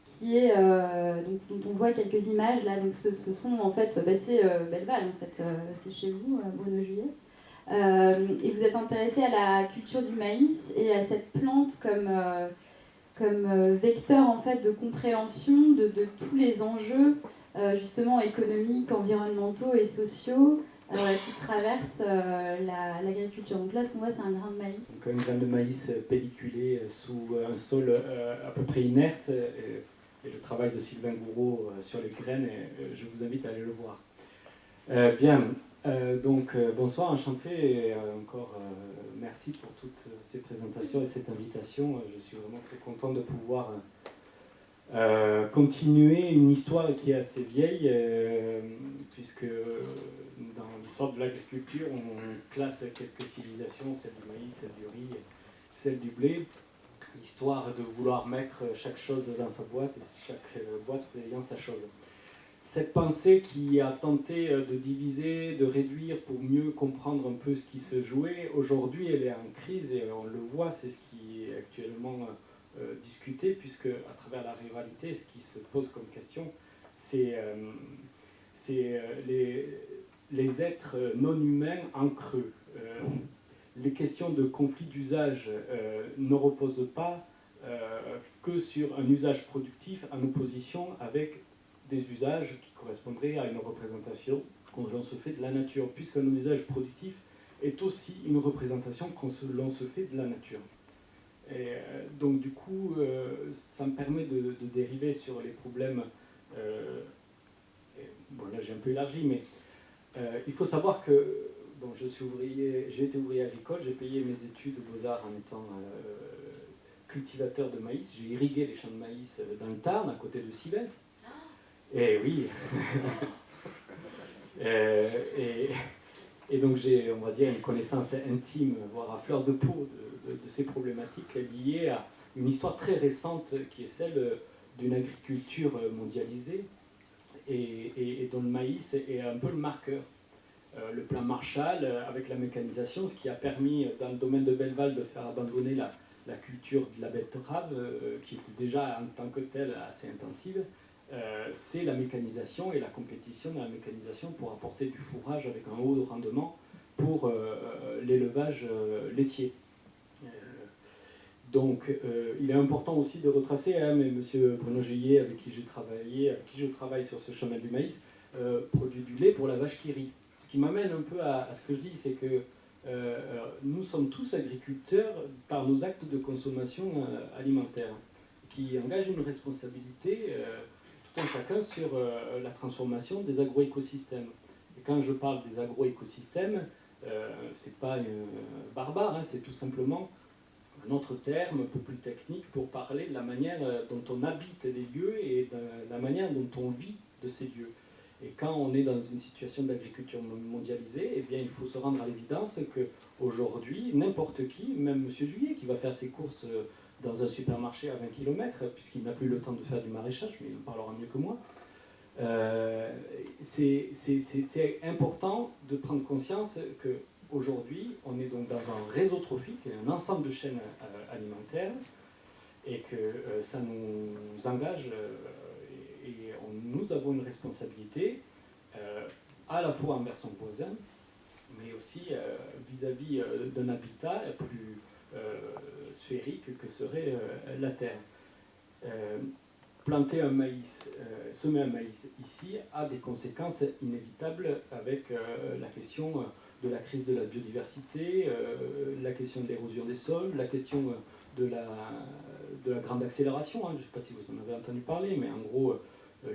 Speaker 1: qui est dont on voit quelques images là. Donc ce sont en fait c'est Belleval en fait, c'est chez vous, Bruno Juillet. Et vous êtes intéressé à la culture du maïs et à cette plante comme vecteur en fait de compréhension de tous les enjeux justement économiques, environnementaux et sociaux qui traversent l'agriculture. Donc là, ce qu'on voit, c'est un grain de maïs.
Speaker 6: Donc un grain de maïs pelliculé sous un sol à peu près inerte, et le travail de Sylvain Gouraud sur les graines, et je vous invite à aller le voir. Bonsoir, enchanté, et encore merci pour toutes ces présentations et cette invitation. Je suis vraiment très content de pouvoir continuer une histoire qui est assez vieille, puisque dans l'histoire de l'agriculture, on classe quelques civilisations, celle du maïs, celle du riz, celle du blé, histoire de vouloir mettre chaque chose dans sa boîte et chaque boîte ayant sa chose. Cette pensée qui a tenté de diviser, de réduire pour mieux comprendre un peu ce qui se jouait, aujourd'hui elle est en crise et on le voit, c'est ce qui est actuellement discuté, puisque à travers la rivalité, ce qui se pose comme question, c'est les êtres non humains en creux. Les questions de conflit d'usage ne reposent pas que sur un usage productif en opposition avec des usages qui correspondraient à une représentation qu'on se fait de la nature, puisqu'un usage productif est aussi une représentation qu'on se fait de la nature. Et donc du coup, ça me permet de dériver sur les problèmes. Bon, là j'ai un peu élargi, mais il faut savoir que bon, j'ai été ouvrier agricole, j'ai payé mes études de beaux-arts en étant cultivateur de maïs. J'ai irrigué les champs de maïs dans le Tarn, à côté de Sivens. Et oui. Et donc j'ai, on va dire, une connaissance intime, voire à fleur de peau, de ces problématiques liées à une histoire très récente qui est celle d'une agriculture mondialisée et dont le maïs est un peu le marqueur. Le plan Marshall, avec la mécanisation, ce qui a permis dans le domaine de Belleval de faire abandonner la culture de la betterave, qui était déjà en tant que telle assez intensive, c'est la mécanisation et la compétition dans la mécanisation pour apporter du fourrage avec un haut rendement pour l'élevage laitier. Donc il est important aussi de retracer, mais monsieur Bruno Juillet, avec qui je travaille sur ce chemin du maïs, produit du lait pour la vache qui rit. Ce qui m'amène un peu à ce que je dis, c'est que nous sommes tous agriculteurs par nos actes de consommation alimentaire, qui engagent une responsabilité tout un chacun sur la transformation des agroécosystèmes. Et quand je parle des agroécosystèmes, c'est pas barbare, hein, c'est tout simplement un autre terme un peu plus technique pour parler de la manière dont on habite les lieux et de la manière dont on vit de ces lieux. Et quand on est dans une situation d'agriculture mondialisée, eh bien, il faut se rendre à l'évidence qu'aujourd'hui, n'importe qui, même M. Juillet, qui va faire ses courses dans un supermarché à 20 km, puisqu'il n'a plus le temps de faire du maraîchage, mais il en parlera mieux que moi, c'est important de prendre conscience qu'aujourd'hui, on est donc dans un réseau trophique, un ensemble de chaînes alimentaires, et que ça nous engage... Et nous avons une responsabilité à la fois envers son voisin, mais aussi vis-à-vis d'un habitat plus sphérique que serait la Terre. Planter un maïs, semer un maïs ici a des conséquences inévitables avec la question de la crise de la biodiversité, la question de l'érosion des sols, la question de la grande accélération. Hein. Je ne sais pas si vous en avez entendu parler, mais en gros...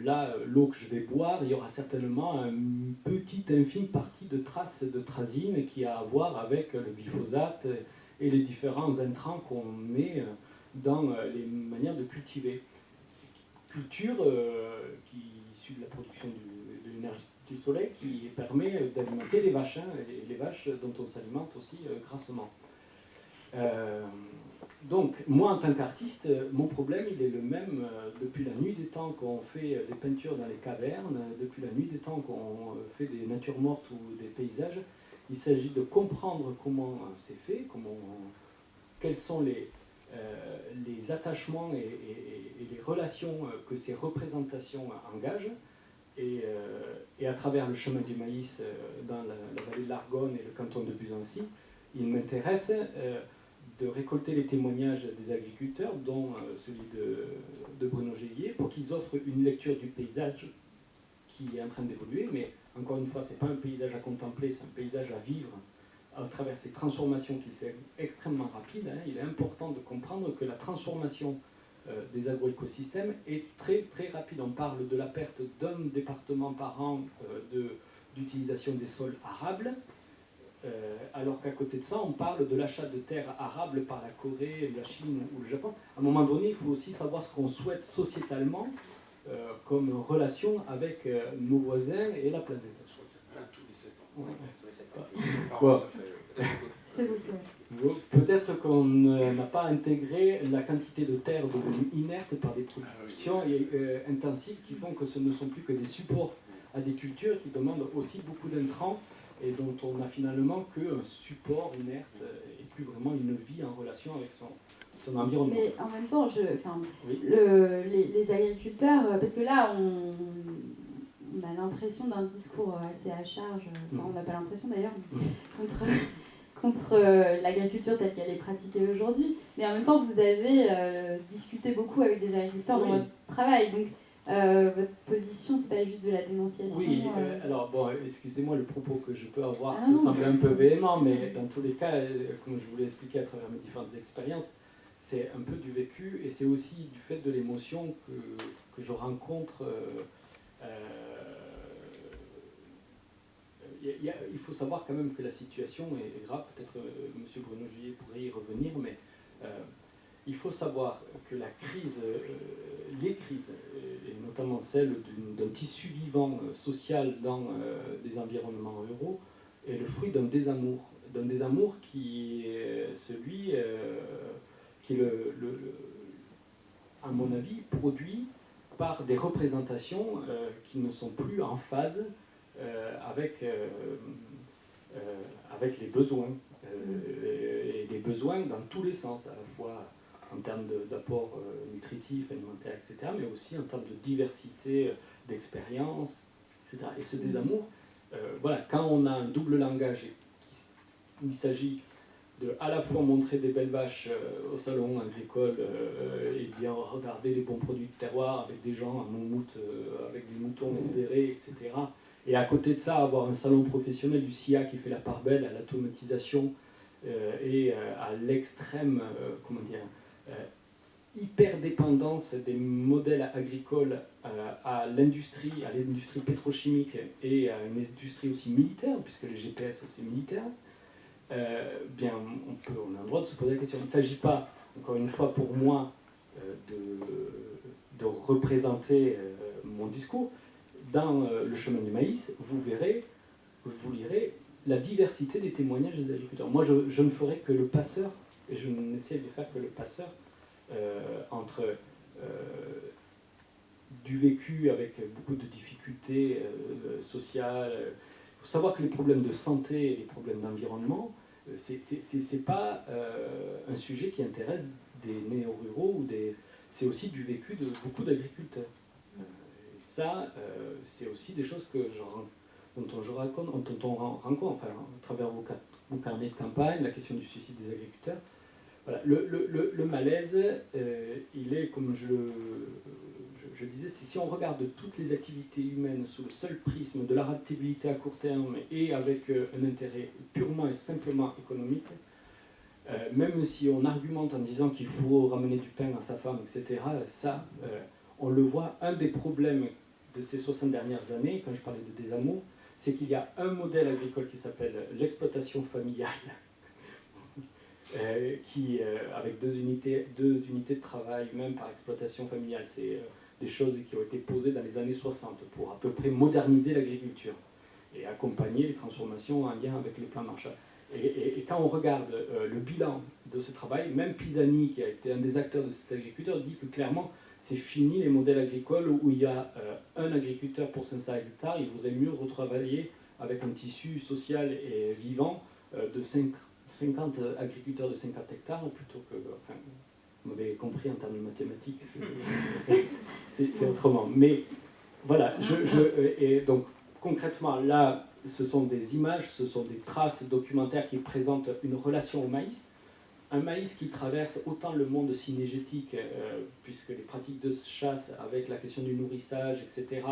Speaker 6: Là, l'eau que je vais boire, il y aura certainement une petite infime partie de traces de trazine qui a à voir avec le glyphosate et les différents intrants qu'on met dans les manières de cultiver. culture qui est issue de la production de l'énergie du soleil qui permet d'alimenter les vaches, hein, et les vaches dont on s'alimente aussi grassement. Donc, moi en tant qu'artiste, mon problème il est le même depuis la nuit des temps qu'on fait des peintures dans les cavernes, depuis la nuit des temps qu'on fait des natures mortes ou des paysages. Il s'agit de comprendre comment c'est fait, quels sont les attachements et les relations que ces représentations engagent. Et à travers le chemin du maïs dans la vallée de l'Argonne et le canton de Buzancy, il m'intéresse de récolter les témoignages des agriculteurs, dont celui de Bruno Gélier, pour qu'ils offrent une lecture du paysage qui est en train d'évoluer. Mais encore une fois, ce n'est pas un paysage à contempler, c'est un paysage à vivre à travers ces transformations qui sont extrêmement rapides. Hein. Il est important de comprendre que la transformation des agroécosystèmes est très très rapide. On parle de la perte d'un département par an d'utilisation des sols arables, alors qu'à côté de ça, on parle de l'achat de terres arables par la Corée, la Chine ou le Japon. À un moment donné, il faut aussi savoir ce qu'on souhaite sociétalement comme relation avec nos voisins et la planète.
Speaker 7: Je crois que c'est un tous les 7 ans.
Speaker 6: Ouais.
Speaker 7: Tous les 7 ans. Tous les 7 ans,
Speaker 6: Bon.
Speaker 7: ça fait
Speaker 1: C'est beaucoup.
Speaker 6: Peut-être qu'on n'a pas intégré la quantité de terre devenue inerte par des productions intensives qui font que ce ne sont plus que des supports à des cultures qui demandent aussi beaucoup d'intrants et dont on n'a finalement qu'un support inerte et plus vraiment une vie en relation avec son environnement.
Speaker 1: Mais en même temps,
Speaker 6: Oui.
Speaker 1: les agriculteurs, parce que là, on a l'impression d'un discours assez à charge, enfin, on n'a pas l'impression d'ailleurs, contre l'agriculture telle qu'elle est pratiquée aujourd'hui. Mais en même temps, vous avez discuté beaucoup avec des agriculteurs dans votre travail. Donc, votre position, c'est pas juste de la dénonciation.
Speaker 6: Oui, alors bon, excusez-moi le propos que je peux avoir
Speaker 1: Ah
Speaker 6: peut
Speaker 1: non,
Speaker 6: sembler un peu véhément, mais dans tous les cas, comme je vous l'ai expliqué à travers mes différentes expériences, c'est un peu du vécu et c'est aussi du fait de l'émotion que je rencontre. Il faut savoir quand même que la situation est grave, peut-être M. Bruno Juillet pourrait y revenir, mais il faut savoir que la crise, les crises, et notamment celle d'un tissu vivant social dans des environnements ruraux, est le fruit d'un désamour qui est celui qui est, à mon avis, produit par des représentations qui ne sont plus en phase avec les besoins, et les besoins dans tous les sens, à la fois en termes d'apport nutritif, alimentaire, etc., mais aussi en termes de diversité d'expériences, etc. Et ce désamour, voilà, quand on a un double langage, il s'agit de à la fois montrer des belles vaches au salon agricole et bien regarder les bons produits de terroir avec des gens à Monmouth, avec des moutons libérés, etc. Et à côté de ça, avoir un salon professionnel du SIA qui fait la part belle à l'automatisation et à l'extrême, hyper-dépendance des modèles agricoles à l'industrie pétrochimique et à une industrie aussi militaire, puisque les GPS c'est militaire, bien on a le droit de se poser la question. Il ne s'agit pas, encore une fois, pour moi, de représenter mon discours. Dans le chemin du maïs, vous lirez la diversité des témoignages des agriculteurs. Moi, je ne ferai que le passeur, et je n'essaie de faire que le passeur entre du vécu avec beaucoup de difficultés sociales. Il faut savoir que les problèmes de santé et les problèmes d'environnement, c'est pas un sujet qui intéresse des néo-ruraux c'est aussi du vécu de beaucoup d'agriculteurs. Ça, c'est aussi des choses dont on rencontre, enfin, à travers vos carnets de campagne, la question du suicide des agriculteurs. Voilà. Le malaise, il est, comme je disais, si on regarde toutes les activités humaines sous le seul prisme de la rentabilité à court terme et avec un intérêt purement et simplement économique, même si on argumente en disant qu'il faut ramener du pain à sa femme, etc., ça, on le voit, un des problèmes de ces 60 dernières années, quand je parlais de désamour, c'est qu'il y a un modèle agricole qui s'appelle l'exploitation familiale, qui, avec deux unités de travail, même par exploitation familiale, c'est des choses qui ont été posées dans les années 60 pour à peu près moderniser l'agriculture et accompagner les transformations en lien avec le plan Marshall. Et quand on regarde le bilan de ce travail, même Pisani, qui a été un des acteurs de cet agriculteur, dit que clairement, c'est fini les modèles agricoles où il y a un agriculteur pour 500 hectares. Il vaudrait mieux retravailler avec un tissu social et vivant de 50 agriculteurs de 50 hectares plutôt que... Enfin, vous m'avez compris en termes de mathématiques, c'est autrement. Mais voilà, et donc concrètement, là, ce sont des images, ce sont des traces documentaires qui présentent une relation au maïs. Un maïs qui traverse autant le monde synégétique, puisque les pratiques de chasse avec la question du nourrissage, etc.,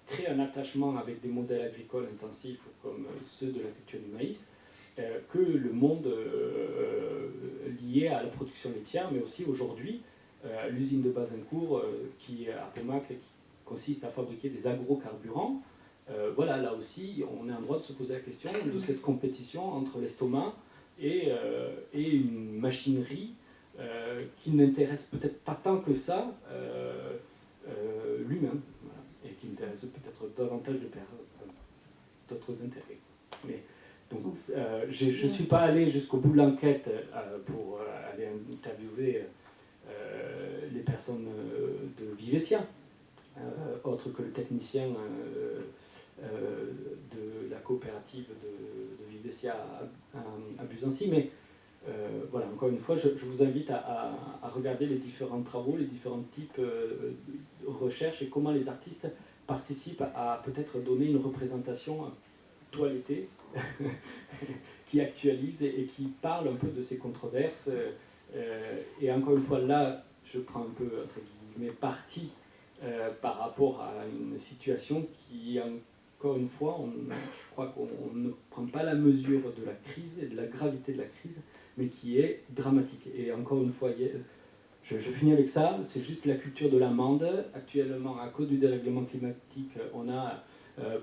Speaker 6: créent un attachement avec des modèles agricoles intensifs comme ceux de la culture du maïs, que le monde lié à la production laitière, mais aussi aujourd'hui, l'usine de Bazincourt, qui à Pemacle, qui consiste à fabriquer des agrocarburants. Voilà, là aussi, on est en droit de se poser la question de cette compétition entre l'estomac et une machinerie qui n'intéresse peut-être pas tant que ça l'humain, voilà, et qui intéresse peut-être davantage d'autres intérêts. Mais, donc, je ne suis pas allé jusqu'au bout de l'enquête pour aller interviewer les personnes de Vivesia, autre que le technicien de la coopérative de Vivesia à Busancy, mais voilà, encore une fois, je vous invite à regarder les différents travaux, les différents types de recherches et comment les artistes participent à peut-être donner une représentation toilettée qui actualise et qui parle un peu de ces controverses. Et encore une fois, là, je prends un peu, entre guillemets, parti par rapport à une situation qui, encore une fois, je crois qu'on ne prend pas la mesure de la crise et de la gravité de la crise, mais qui est dramatique. Et encore une fois, je finis avec ça, c'est juste la culture de l'amande. Actuellement, à cause du dérèglement climatique, on a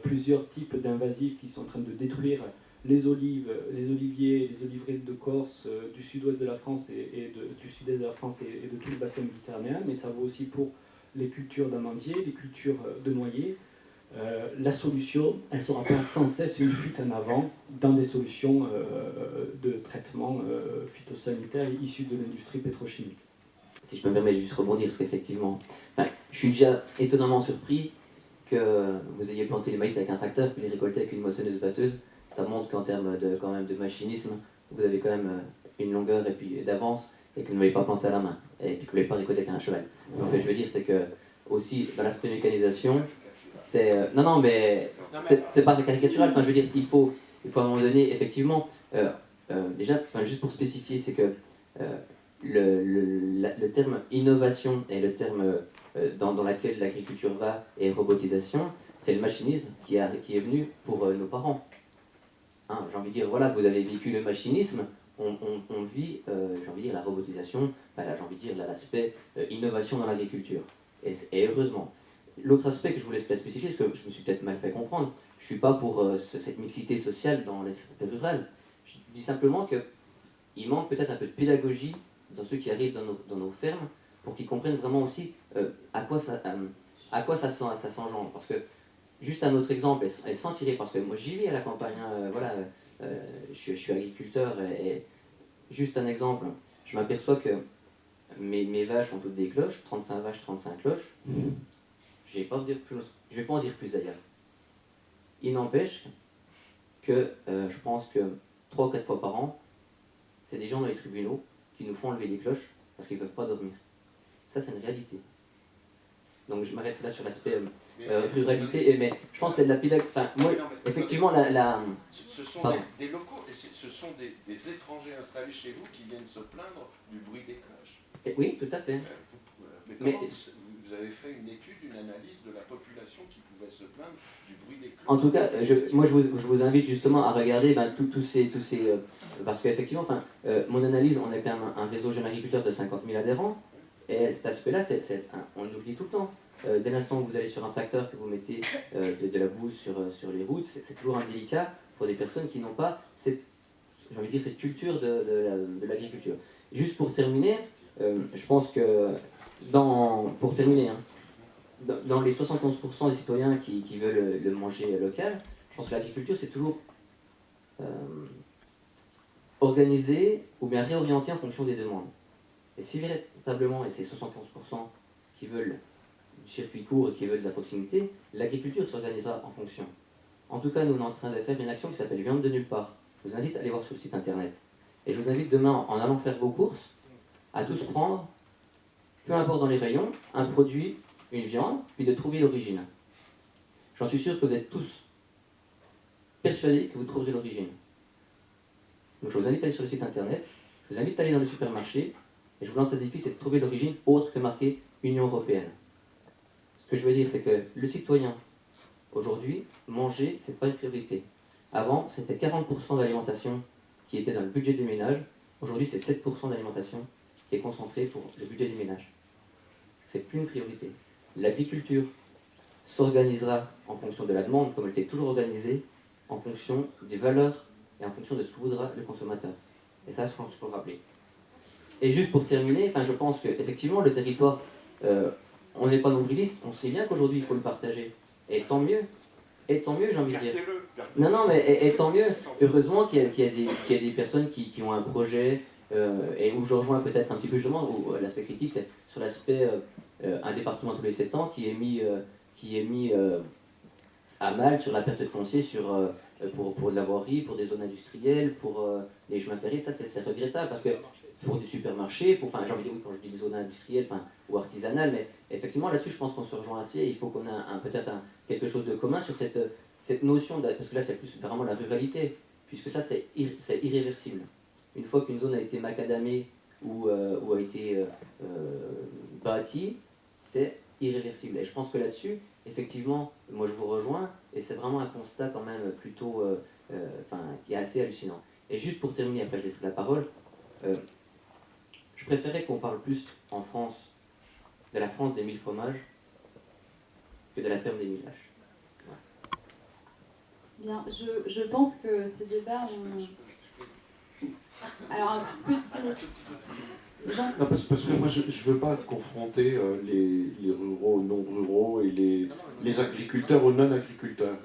Speaker 6: plusieurs types d'invasifs qui sont en train de détruire les olives, les oliviers, les oliveraies de Corse, du sud-ouest de la France du sud-est de la France et de tout le bassin méditerranéen, mais ça vaut aussi pour les cultures d'amandiers, les cultures de noyers. La solution, elle ne sera pas sans cesse une fuite en avant dans des solutions de traitement phytosanitaire issues de l'industrie pétrochimique.
Speaker 4: Si je peux me permettre de juste rebondir, parce qu'effectivement, je suis déjà étonnamment surpris que vous ayez planté les maïs avec un tracteur, puis les récolter avec une moissonneuse-batteuse. Ça montre qu'en termes quand même de machinisme, vous avez quand même une longueur et puis d'avance, et que vous ne l'avez pas planté à la main, et puis que vous ne l'avez pas récolté avec un cheval. Donc je veux dire, c'est que aussi dans l'aspect mécanisation, c'est... non, mais c'est pas caricatural. Enfin, je veux dire, il faut à un moment donné, effectivement, déjà, juste pour spécifier, c'est que le terme innovation et le terme dans laquelle l'agriculture va et robotisation, c'est le machinisme qui est venu pour nos parents. Hein, j'ai envie de dire, voilà, vous avez vécu le machinisme, on vit, j'ai envie de dire, la robotisation, j'ai envie de dire l'aspect innovation dans l'agriculture. Et heureusement. L'autre aspect que je voulais spécifier, parce que je me suis peut-être mal fait comprendre, je ne suis pas pour cette mixité sociale dans les sphères rurales. Je dis simplement qu'il manque peut-être un peu de pédagogie dans ceux qui arrivent dans nos fermes, pour qu'ils comprennent vraiment aussi à quoi ça s'engendre. Parce que, juste un autre exemple, et sans tirer, parce que moi j'y vis à la campagne, voilà, je suis agriculteur, et juste un exemple, je m'aperçois que mes vaches ont toutes des cloches, 35 vaches, 35 cloches. Je ne vais pas en dire plus d'ailleurs. Il n'empêche que je pense que 3 ou 4 fois par an, c'est des gens dans les tribunaux qui nous font enlever les cloches parce qu'ils ne peuvent pas dormir. Ça, c'est une réalité. Donc je m'arrête là sur l'aspect ruralité, mais je pense que c'est de la pédagogie. Enfin, moi, effectivement,
Speaker 7: ce sont des locaux, et ce sont des étrangers installés chez vous qui viennent se plaindre du bruit des cloches.
Speaker 4: Oui, tout à fait.
Speaker 7: Mais comment vous avez fait une étude, une analyse de la population qui pouvait se plaindre du bruit des cloches?
Speaker 4: En tout cas, moi je vous invite justement à regarder tous ces parce qu'effectivement, mon analyse, on est quand même un réseau jeune agriculteur de 50 000 adhérents, et cet aspect-là, on l'oublie tout le temps. Dès l'instant où vous allez sur un tracteur, que vous mettez de la boue sur les routes, c'est toujours indélicat pour des personnes qui n'ont pas cette culture de l'agriculture. Juste pour terminer, je pense que pour terminer, dans les 71% des citoyens qui veulent le manger local, je pense que l'agriculture, c'est toujours organisé ou bien réorienté en fonction des demandes. Et si véritablement, et c'est 71% qui veulent du circuit court et qui veulent de la proximité, l'agriculture s'organisera en fonction. En tout cas, nous, on est en train de faire une action qui s'appelle Viande de nulle part. Je vous invite à aller voir sur le site internet. Et je vous invite demain, en allant faire vos courses, à tous prendre, peu importe dans les rayons, un produit, une viande, puis de trouver l'origine. J'en suis sûr que vous êtes tous persuadés que vous trouverez l'origine. Donc je vous invite à aller sur le site internet, je vous invite à aller dans le supermarché, et je vous lance le défi, c'est de trouver l'origine autre que marquée Union Européenne. Ce que je veux dire, c'est que le citoyen, aujourd'hui, manger, c'est pas une priorité. Avant, c'était 40% de l'alimentation qui était dans le budget des ménages. Aujourd'hui, c'est 7% de l'alimentation qui est concentrée pour le budget des ménages. C'est plus une priorité. L'agriculture s'organisera en fonction de la demande, comme elle était toujours organisée, en fonction des valeurs et en fonction de ce que voudra le consommateur. Et ça, je pense qu'il faut le rappeler. Et juste pour terminer, je pense qu'effectivement, le territoire, on n'est pas nombriliste, on sait bien qu'aujourd'hui, il faut le partager. Et tant mieux, j'ai envie de dire. Non, mais et tant mieux. Heureusement qu'il y a des personnes qui ont un projet, et où je rejoins peut-être un petit peu justement, où l'aspect critique, c'est sur l'aspect un département tous les 7 ans qui est mis à mal sur la perte de foncier pour de la voirie, pour des zones industrielles, pour les chemins ferrés. Ça, c'est regrettable parce que pour des supermarchés, j'ai envie de dire, oui, quand je dis des zones industrielles ou artisanales, mais effectivement là-dessus, je pense qu'on se rejoint assez. Il faut qu'on ait peut-être quelque chose de commun sur cette notion, parce que là, c'est plus vraiment la ruralité, puisque ça, c'est irréversible. Une fois qu'une zone a été macadamée ou a été bâtie, c'est irréversible. Et je pense que là-dessus, effectivement, moi je vous rejoins, et c'est vraiment un constat quand même plutôt, qui est assez hallucinant. Et juste pour terminer, après je laisserai la parole, je préférais qu'on parle plus en France de la France des 1000 fromages que de la ferme des 1000 vaches.
Speaker 1: Bien, je pense que ces débats ont... Alors, un petit...
Speaker 5: Non, parce que moi, je ne veux pas confronter les ruraux, non-ruraux et les agriculteurs aux non-agriculteurs.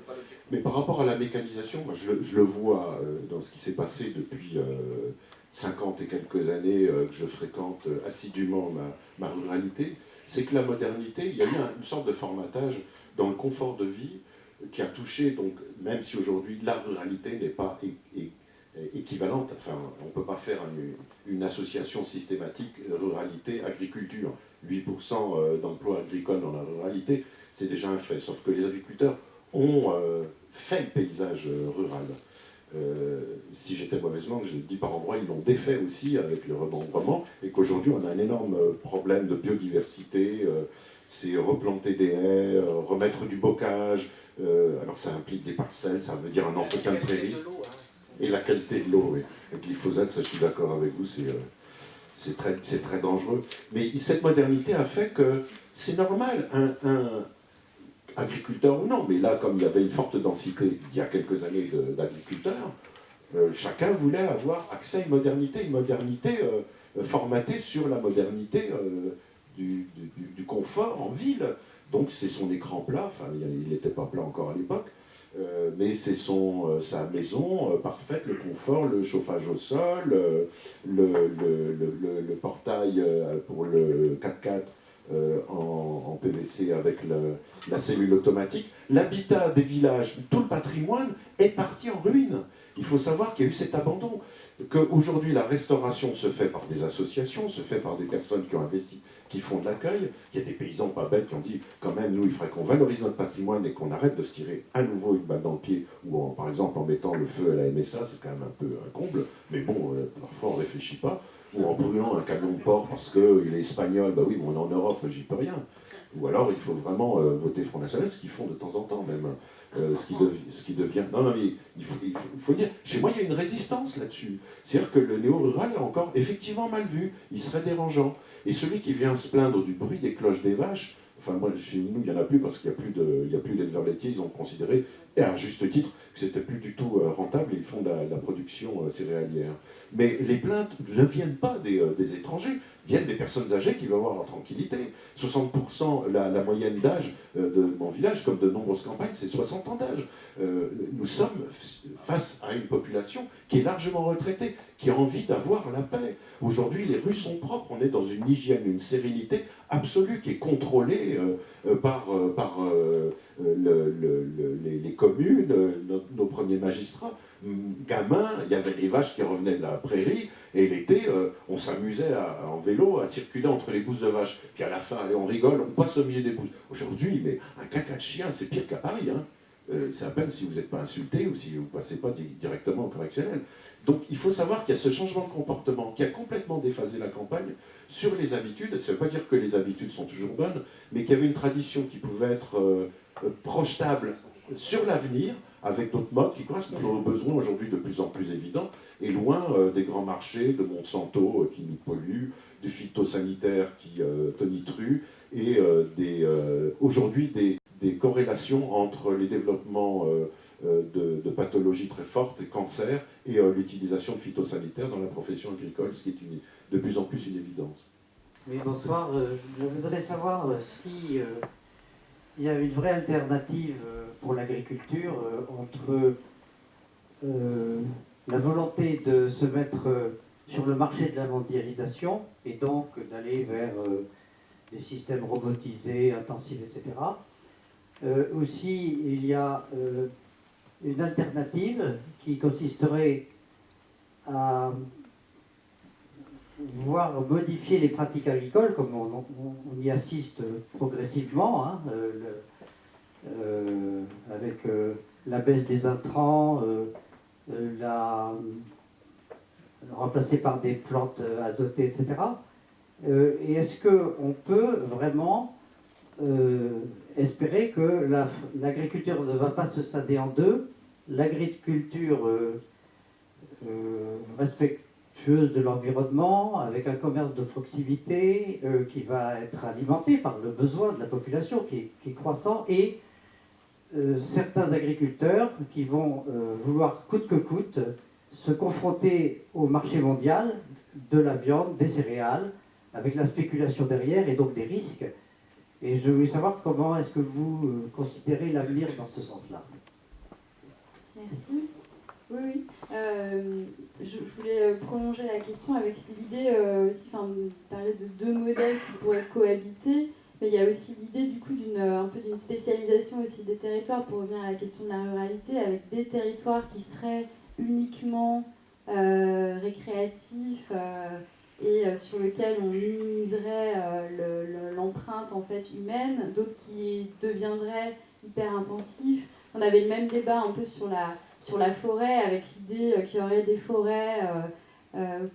Speaker 5: Mais par rapport à la mécanisation, moi, je le vois dans ce qui s'est passé depuis 50 et quelques années que je fréquente assidûment ma ruralité, c'est que la modernité, il y a eu une sorte de formatage dans le confort de vie qui a touché, donc même si aujourd'hui la ruralité n'est pas équivalente, on ne peut pas faire une association systématique ruralité-agriculture. 8% d'emplois agricoles dans la ruralité, c'est déjà un fait, sauf que les agriculteurs ont fait le paysage rural. Si j'étais mauvaise langue, je le dis par endroits, ils l'ont défait aussi avec le remembrement, et qu'aujourd'hui on a un énorme problème de biodiversité, c'est replanter des haies, remettre du bocage, alors ça implique des parcelles, ça veut dire un entretien de prairie. Et la qualité de l'eau, oui. Le glyphosate, ça je suis d'accord avec vous, c'est très dangereux. Mais cette modernité a fait que c'est normal, un agriculteur ou non, mais là, comme il y avait une forte densité il y a quelques années d'agriculteurs, chacun voulait avoir accès à une modernité formatée sur la modernité du confort en ville. Donc c'est son écran plat, il n'était pas plat encore à l'époque, mais c'est sa maison parfaite, le confort, le chauffage au sol, le portail pour le 4x4 en PVC avec la cellule automatique. L'habitat des villages, tout le patrimoine est parti en ruine. Il faut savoir qu'il y a eu cet abandon, qu'aujourd'hui la restauration se fait par des associations, se fait par des personnes qui ont investi, qui font de l'accueil. Il y a des paysans pas bêtes qui ont dit, quand même, nous, il faudrait qu'on valorise notre patrimoine et qu'on arrête de se tirer à nouveau une balle dans le pied, ou par exemple en mettant le feu à la MSA, c'est quand même un peu un comble, mais bon, parfois on ne réfléchit pas, ou en brûlant un camion de porc parce qu'il est espagnol, bah oui, mais on est en Europe, j'y peux rien. Ou alors il faut vraiment voter Front National, ce qu'ils font de temps en temps même. Ce qui devient... Non, mais il faut dire, chez moi il y a une résistance là-dessus. C'est-à-dire que le néo-rural est encore effectivement mal vu, il serait dérangeant. Et celui qui vient se plaindre du bruit des cloches des vaches, moi chez nous il n'y en a plus parce qu'il n'y a plus d'éleveurs laitiers, ils ont considéré, et à juste titre, que c'était plus du tout rentable, et ils font de la production céréalière. Mais les plaintes ne viennent pas des étrangers, viennent des personnes âgées qui veulent avoir leur tranquillité. 60%, la moyenne d'âge de mon village, comme de nombreuses campagnes, c'est 60 ans d'âge. Nous sommes face à une population qui est largement retraitée, qui a envie d'avoir la paix. Aujourd'hui, les rues sont propres, on est dans une hygiène, une sérénité absolue qui est contrôlée par les communes, nos premiers magistrats. Gamins, il y avait les vaches qui revenaient de la prairie, et l'été, on s'amusait en vélo à circuler entre les bousses de vaches. Puis à la fin, allez, on rigole, on passe au milieu des bousses. Aujourd'hui, mais un caca de chien, c'est pire qu'à Paris. Hein. C'est à peine si vous n'êtes pas insulté ou si vous ne passez pas directement au correctionnel. Donc il faut savoir qu'il y a ce changement de comportement qui a complètement déphasé la campagne sur les habitudes. Ça ne veut pas dire que les habitudes sont toujours bonnes, mais qu'il y avait une tradition qui pouvait être projetable sur l'avenir, avec d'autres modes qui correspondent aux besoins aujourd'hui de plus en plus évidents, et loin des grands marchés, de Monsanto qui nous polluent, du phytosanitaire qui tonitruent, et aujourd'hui des corrélations entre les développements de pathologies très fortes, et cancer, et l'utilisation de phytosanitaires dans la profession agricole, ce qui est de plus en plus une évidence.
Speaker 8: Oui, bonsoir. Je voudrais savoir si il y a une vraie alternative pour l'agriculture entre la volonté de se mettre sur le marché de la mondialisation et donc d'aller vers des systèmes robotisés, intensifs, etc. Aussi, il y a une alternative qui consisterait à voir modifier les pratiques agricoles, comme on y assiste progressivement, hein, avec la baisse des intrants, remplacée par des plantes azotées, etc. Et est-ce qu'on peut vraiment espérer que l'agriculture ne va pas se scinder en deux, l'agriculture respectueuse de l'environnement, avec un commerce de proximité qui va être alimenté par le besoin de la population qui est croissant, et certains agriculteurs qui vont vouloir coûte que coûte se confronter au marché mondial de la viande, des céréales, avec la spéculation derrière et donc des risques. Et je voulais savoir comment est-ce que vous considérez l'avenir dans ce sens-là.
Speaker 1: Merci. Oui, oui. Je voulais prolonger la question avec l'idée aussi, de parler de deux modèles qui pourraient cohabiter, mais il y a aussi l'idée du coup un peu d'une spécialisation aussi des territoires, pour revenir à la question de la ruralité, avec des territoires qui seraient uniquement récréatifs et sur lesquels on minimiserait l'empreinte en fait humaine, d'autres qui deviendraient hyper intensifs. On avait le même débat un peu sur la forêt, avec l'idée qu'il y aurait des forêts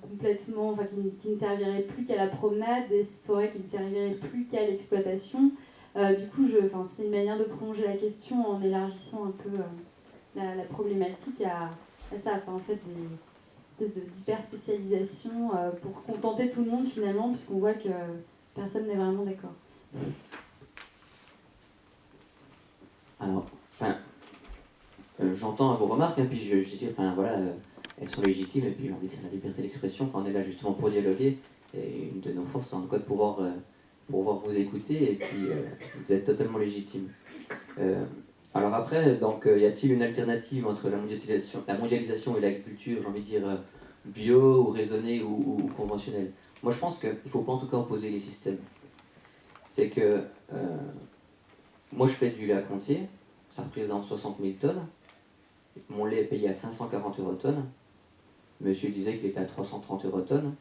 Speaker 1: complètement, qui ne serviraient plus qu'à la promenade, des forêts qui ne serviraient plus qu'à l'exploitation. Du coup, c'était une manière de prolonger la question en élargissant un peu la problématique à ça, en fait, des espèces d'hyper-spécialisation pour contenter tout le monde finalement, puisqu'on voit que personne n'est vraiment d'accord.
Speaker 4: Alors, j'entends vos remarques, hein, puis je dis, elles sont légitimes, et puis j'ai envie que c'est la liberté d'expression, on est là justement pour dialoguer, et une de nos forces, en tout cas, de pouvoir vous écouter, et puis vous êtes totalement légitime. Alors après, donc, y a-t-il une alternative entre la mondialisation et l'agriculture, j'ai envie de dire bio, ou raisonnée, ou conventionnelle? Moi je pense qu'il ne faut pas en tout cas opposer les systèmes. C'est que, moi je fais du lait à Contier, ça représente 60 000 tonnes, mon lait est payé à 540 € tonne, monsieur disait qu'il était à 330 € tonne,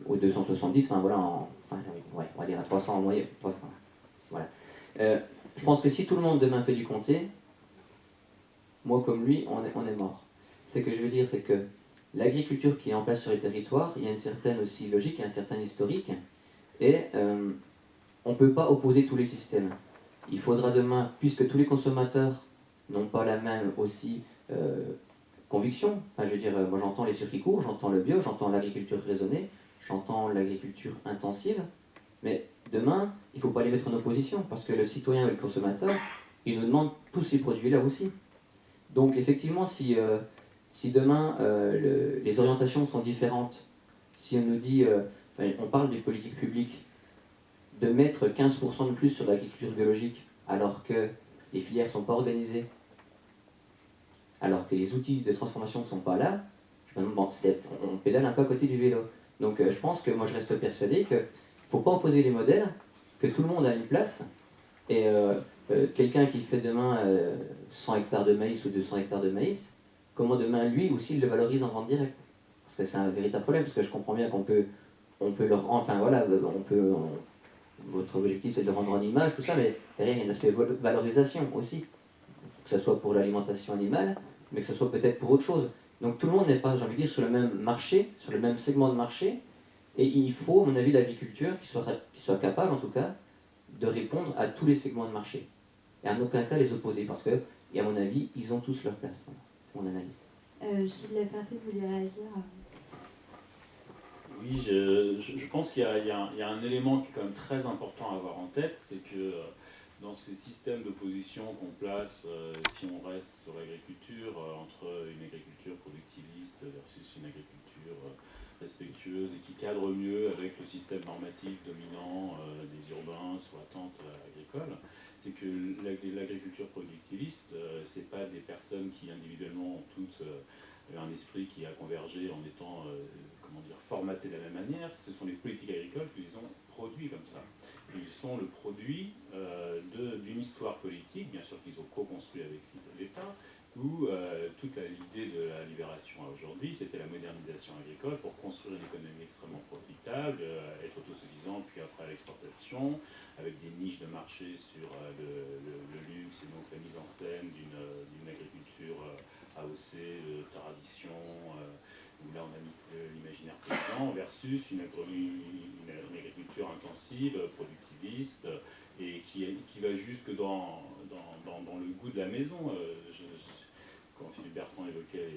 Speaker 4: ou 270, on va dire à 300 en moyenne, 300, voilà. Je pense que si tout le monde demain fait du Contier, moi comme lui, on est mort. Ce que je veux dire, c'est que l'agriculture qui est en place sur les territoires, il y a une certaine aussi logique, il y a un certain historique, et on ne peut pas opposer tous les systèmes. Il faudra demain, puisque tous les consommateurs n'ont pas la même aussi conviction, moi j'entends les circuits courts, j'entends le bio, j'entends l'agriculture raisonnée, j'entends l'agriculture intensive, mais demain, il ne faut pas les mettre en opposition, parce que le citoyen et le consommateur, ils nous demandent tous ces produits-là aussi. Donc effectivement, si demain les orientations sont différentes, si on nous dit on parle des politiques publiques, de mettre 15% de plus sur l'agriculture biologique, alors que les filières ne sont pas organisées, alors que les outils de transformation ne sont pas là, je me demande, bon, on pédale un peu à côté du vélo. Donc je pense que moi je reste persuadé qu'il ne faut pas opposer les modèles, que tout le monde a une place, et quelqu'un qui fait demain 100 hectares de maïs ou 200 hectares de maïs, comment demain lui aussi il le valorise en vente directe? Parce que c'est un véritable problème, parce que je comprends bien qu'on peut, leur... Enfin voilà, votre objectif c'est de rendre en image, tout ça, mais derrière il y a un aspect valorisation aussi, que ce soit pour l'alimentation animale, mais que ce soit peut-être pour autre chose. Donc tout le monde n'est pas, j'ai envie de dire, sur le même marché, sur le même segment de marché, et il faut, à mon avis, l'agriculture qui soit capable, en tout cas, de répondre à tous les segments de marché. Et en aucun cas les opposer, parce que, et à mon avis, ils ont tous leur place. C'est mon analyse.
Speaker 1: Gilles Laferté, vous voulez réagir?
Speaker 2: Oui, je pense qu'il y a un élément qui est quand même très important à avoir en tête, c'est que dans ces systèmes d'opposition qu'on place, si on reste sur l'agriculture, entre une agriculture productiviste versus une agriculture respectueuse et qui cadre mieux avec le système normatif dominant des urbains sur la tente agricole, c'est que l'agriculture productiviste, c'est pas des personnes qui individuellement ont toutes un esprit qui a convergé en étant formatés de la même manière, ce sont les politiques agricoles qu'ils ont produits comme ça. Ils sont le produit d'une histoire politique, bien sûr qu'ils ont co-construit avec l'État, où toute l'idée de la libération aujourd'hui, c'était la modernisation agricole pour construire une économie extrêmement profitable, être autosuffisante, puis après à l'exportation, avec des niches de marché sur le luxe et donc la mise en scène d'une agriculture AOC, tradition, où là on a mis l'imaginaire paysan, versus une agriculture intensive, productiviste, et qui va jusque dans le goût de la maison. Quand Philippe Bertrand évoquait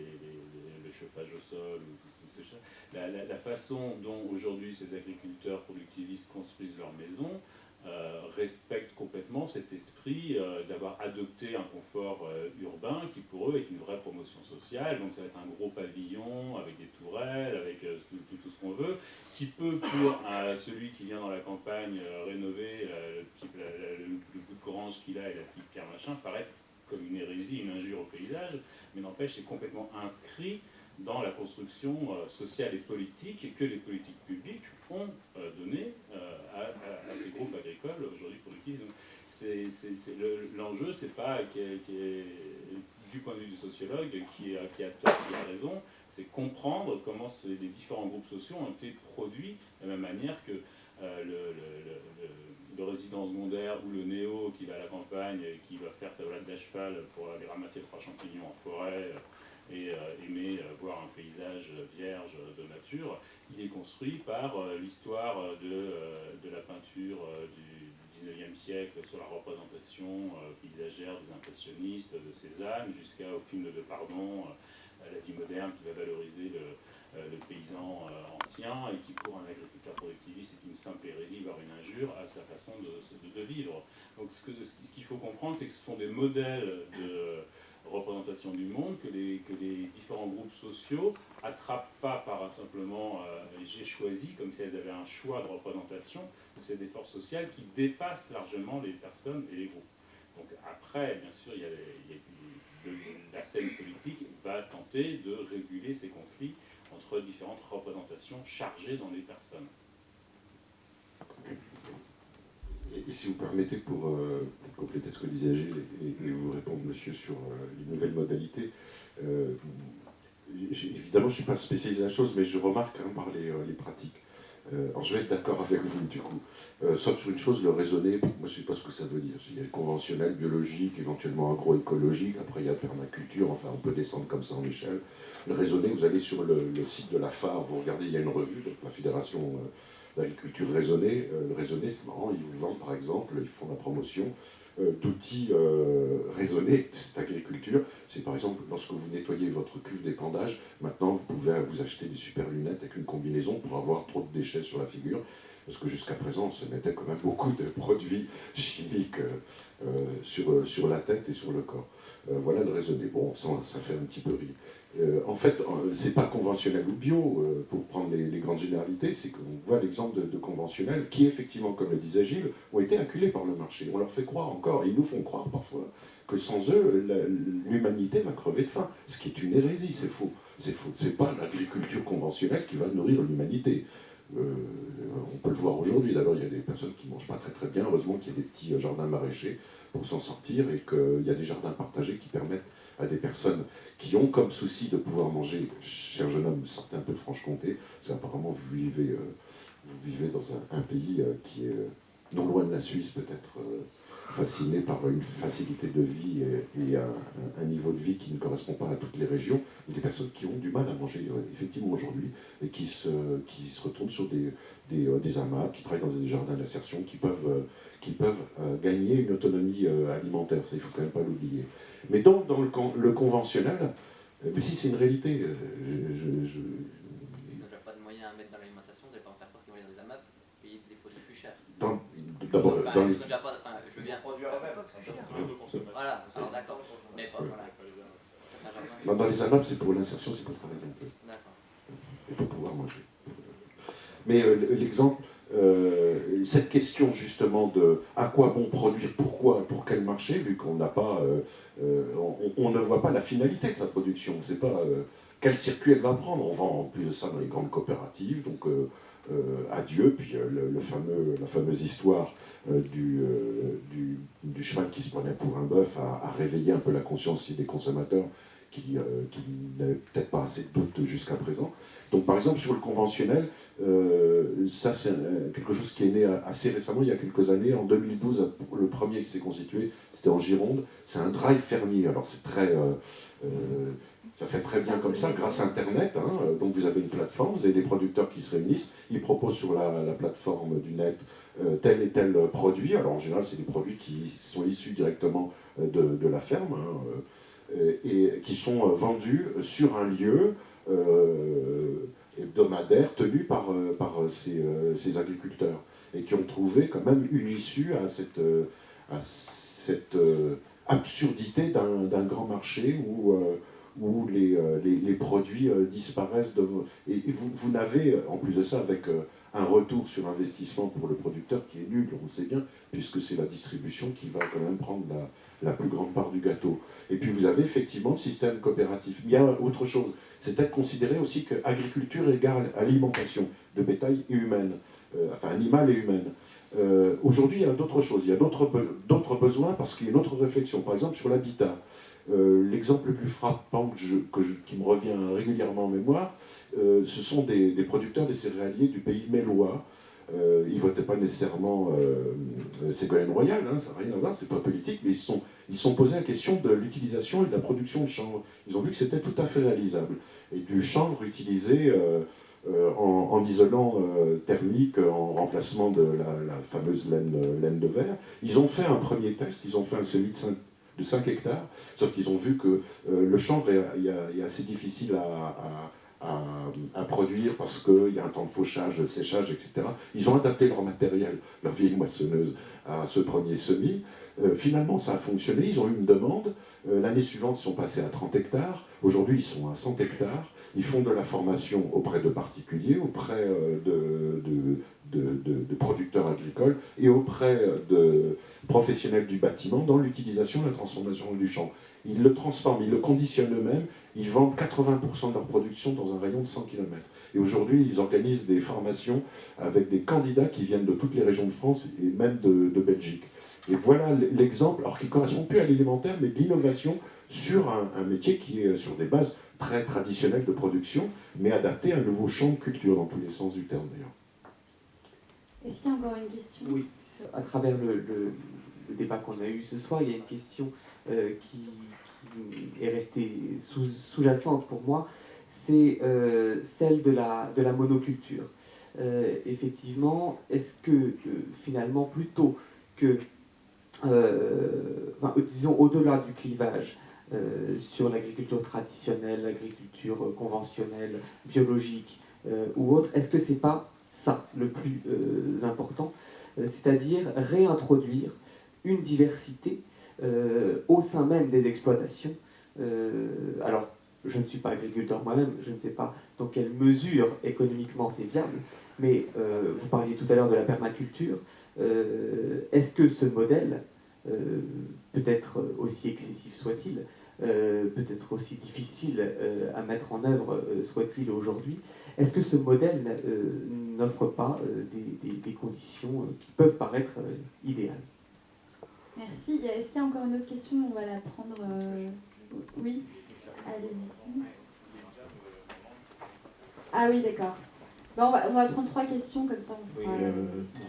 Speaker 2: le chauffage au sol, ou tout ce la façon dont aujourd'hui ces agriculteurs productivistes construisent leur maison respecte complètement cet esprit d'avoir adopté un confort urbain qui pour eux est une vraie promotion sociale. Donc ça va être un gros pavillon avec des tourelles, avec tout ce qu'on veut, qui peut pour celui qui vient dans la campagne rénover le bout de grange qu'il a et la petite pierre machin paraître comme une hérésie, une injure au paysage, mais n'empêche c'est complètement inscrit dans la construction sociale et politique que les politiques publiques ont donné à ces groupes agricoles aujourd'hui productifs. L'enjeu, c'est pas du point de vue du sociologue qui a tort, qui a raison, c'est comprendre comment les différents groupes sociaux ont été produits de la même manière que le résident secondaire ou le néo qui va à la campagne et qui va faire sa balade à cheval pour aller ramasser 3 champignons en forêt et aimer voir un paysage vierge de nature, il est construit par l'histoire de la peinture du 19e siècle sur la représentation paysagère des impressionnistes, de Cézanne, jusqu'au film de Pardon, la vie moderne qui va valoriser le paysan ancien et qui pour un agriculteur productiviste est une simple hérésie, voire une injure à sa façon de vivre. Donc ce qu'il faut comprendre, c'est que ce sont des modèles de représentation du monde que les différents groupes sociaux attrapent pas par simplement j'ai choisi, comme si elles avaient un choix de représentation, mais c'est des forces sociales qui dépassent largement les personnes et les groupes. Donc après, bien sûr, la scène politique va tenter de réguler ces conflits entre différentes représentations chargées dans les personnes.
Speaker 5: Et si vous permettez, pour compléter ce que disait Gilles et vous répondre, monsieur, sur les nouvelles modalités, évidemment, je ne suis pas spécialisé dans la chose, mais je remarque par les pratiques. Alors, je vais être d'accord avec vous, du coup. Sauf sur une chose, le raisonner, moi, je ne sais pas ce que ça veut dire. Il y a le conventionnel, biologique, éventuellement agroécologique, après il y a la permaculture, enfin, on peut descendre comme ça en échelle. Le raisonner, vous allez sur le site de la FAR, vous regardez, il y a une revue, donc la Fédération d'agriculture raisonnée. Le raisonné, c'est marrant, ils vous vendent, par exemple, ils font la promotion d'outils raisonnés de cette agriculture. C'est par exemple, lorsque vous nettoyez votre cuve d'épandage, maintenant vous pouvez vous acheter des super lunettes avec une combinaison pour avoir trop de déchets sur la figure, parce que jusqu'à présent on se mettait quand même beaucoup de produits chimiques sur la tête et sur le corps. Voilà le raisonné. Bon, ça fait un petit peu rire. En fait, c'est pas conventionnel ou bio, pour prendre les grandes généralités, c'est qu'on voit l'exemple de conventionnels qui, effectivement, comme le disait Gilles, ont été acculés par le marché. On leur fait croire encore, et ils nous font croire parfois, que sans eux, l'humanité va crever de faim. Ce qui est une hérésie, c'est faux. C'est faux. C'est pas l'agriculture conventionnelle qui va nourrir l'humanité. On peut le voir aujourd'hui. D'abord, il y a des personnes qui ne mangent pas très très bien. Heureusement qu'il y a des petits jardins maraîchers pour s'en sortir et qu'il y a des jardins partagés qui permettent à des personnes qui ont comme souci de pouvoir manger. Cher jeune homme, sortez un peu de Franche-Comté, parce qu'apparemment vous vivez dans un pays qui est non loin de la Suisse, peut-être fasciné par une facilité de vie et un niveau de vie qui ne correspond pas à toutes les régions, et des personnes qui ont du mal à manger effectivement aujourd'hui, et qui se retournent sur des AMAP, qui travaillent dans des jardins d'insertion, qui peuvent gagner une autonomie alimentaire, ça il ne faut quand même pas l'oublier. Mais dans le conventionnel, mais si c'est une réalité,
Speaker 4: Si on n'a pas de moyens à mettre dans l'alimentation, vous n'allez pas en faire partie dans les AMAP, payer des produits plus chers.
Speaker 5: D'abord,
Speaker 4: Enfin,
Speaker 5: dans les...
Speaker 4: je veux bien produire la même. Voilà, alors d'accord. Mais pas, voilà.
Speaker 5: Dans les AMAP, c'est pour l'insertion, c'est pour travailler un peu.
Speaker 4: D'accord.
Speaker 5: Et pour pouvoir manger. Mais l'exemple, cette question justement de à quoi bon produire, pourquoi, pour quel marché, vu qu'on n'a pas, on ne voit pas la finalité de sa production. On ne sait pas quel circuit elle va prendre. On vend en plus de ça dans les grandes coopératives, donc adieu. Puis la fameuse histoire du cheval qui se prenait pour un bœuf a réveillé un peu la conscience aussi des consommateurs qui n'avaient peut-être pas assez de doutes jusqu'à présent. Donc par exemple sur le conventionnel, ça c'est quelque chose qui est né assez récemment, il y a quelques années. En 2012, le premier qui s'est constitué, c'était en Gironde. C'est un drive fermier. Alors c'est très... ça fait très bien comme ça, grâce à Internet. Hein. Donc vous avez une plateforme, vous avez des producteurs qui se réunissent, ils proposent sur la plateforme du net tel et tel produit. Alors en général, c'est des produits qui sont issus directement de la ferme, hein, et qui sont vendus sur un lieu hebdomadaire tenu par ces agriculteurs, et qui ont trouvé quand même une issue à cette absurdité d'un grand marché où les produits disparaissent. Et vous n'avez, en plus de ça, avec un retour sur investissement pour le producteur qui est nul, on le sait bien, puisque c'est la distribution qui va quand même prendre la plus grande part du gâteau. Et puis vous avez effectivement le système coopératif. Il y a autre chose, c'est peut-être considérer aussi que agriculture égale alimentation de bétail et humaine, enfin animale et humaine. Aujourd'hui, il y a d'autres choses, il y a d'autres besoins, parce qu'il y a une autre réflexion, par exemple sur l'habitat. L'exemple le plus frappant qui me revient régulièrement en mémoire, ce sont des producteurs des céréaliers du pays mélois. Ils ne votaient pas nécessairement Ségolène Royal, hein, ça n'a rien à voir, c'est pas politique, mais ils se sont posés la question de l'utilisation et de la production de chanvre. Ils ont vu que c'était tout à fait réalisable. Et du chanvre utilisé en isolant thermique, en remplacement de la fameuse laine de verre. Ils ont fait un premier test, ils ont fait un semis de 5 hectares, sauf qu'ils ont vu que le chanvre est assez difficile à produire parce qu'il y a un temps de fauchage, de séchage, etc. Ils ont adapté leur matériel, leur vieille moissonneuse, à ce premier semis. Finalement, ça a fonctionné, ils ont eu une demande. L'année suivante, ils sont passés à 30 hectares. Aujourd'hui, ils sont à 100 hectares. Ils font de la formation auprès de particuliers, auprès de producteurs agricoles et auprès de professionnels du bâtiment dans l'utilisation et la transformation du champ. Ils le transforment, ils le conditionnent eux-mêmes, ils vendent 80% de leur production dans un rayon de 100 km. Et aujourd'hui, ils organisent des formations avec des candidats qui viennent de toutes les régions de France et même de Belgique. Et voilà l'exemple, alors qui ne correspond plus à l'élémentaire, mais de l'innovation sur un métier qui est sur des bases très traditionnelles de production, mais adapté à un nouveau champ de culture dans tous les sens du terme d'ailleurs.
Speaker 1: Est-ce qu'il y a encore une question?
Speaker 9: Oui, à travers le débat qu'on a eu ce soir, il y a une question qui est restée sous-jacente pour moi, c'est celle de la monoculture. Effectivement, est-ce que finalement, plutôt que, disons au-delà du clivage sur l'agriculture traditionnelle, l'agriculture conventionnelle, biologique ou autre, est-ce que c'est pas ça le plus important, c'est-à-dire réintroduire une diversité au sein même des exploitations. Alors, je ne suis pas agriculteur moi-même, je ne sais pas dans quelle mesure économiquement c'est viable, mais vous parliez tout à l'heure de la permaculture. Est-ce que ce modèle, peut-être aussi excessif soit-il, peut-être aussi difficile à mettre en œuvre soit-il aujourd'hui, est-ce que ce modèle n'offre pas des conditions qui peuvent paraître idéales?
Speaker 1: Merci. Est-ce qu'il y a encore une autre question? On va la prendre. Oui, allez-y. Ah oui, d'accord. Bon, on va prendre 3 questions comme ça.
Speaker 10: Oui,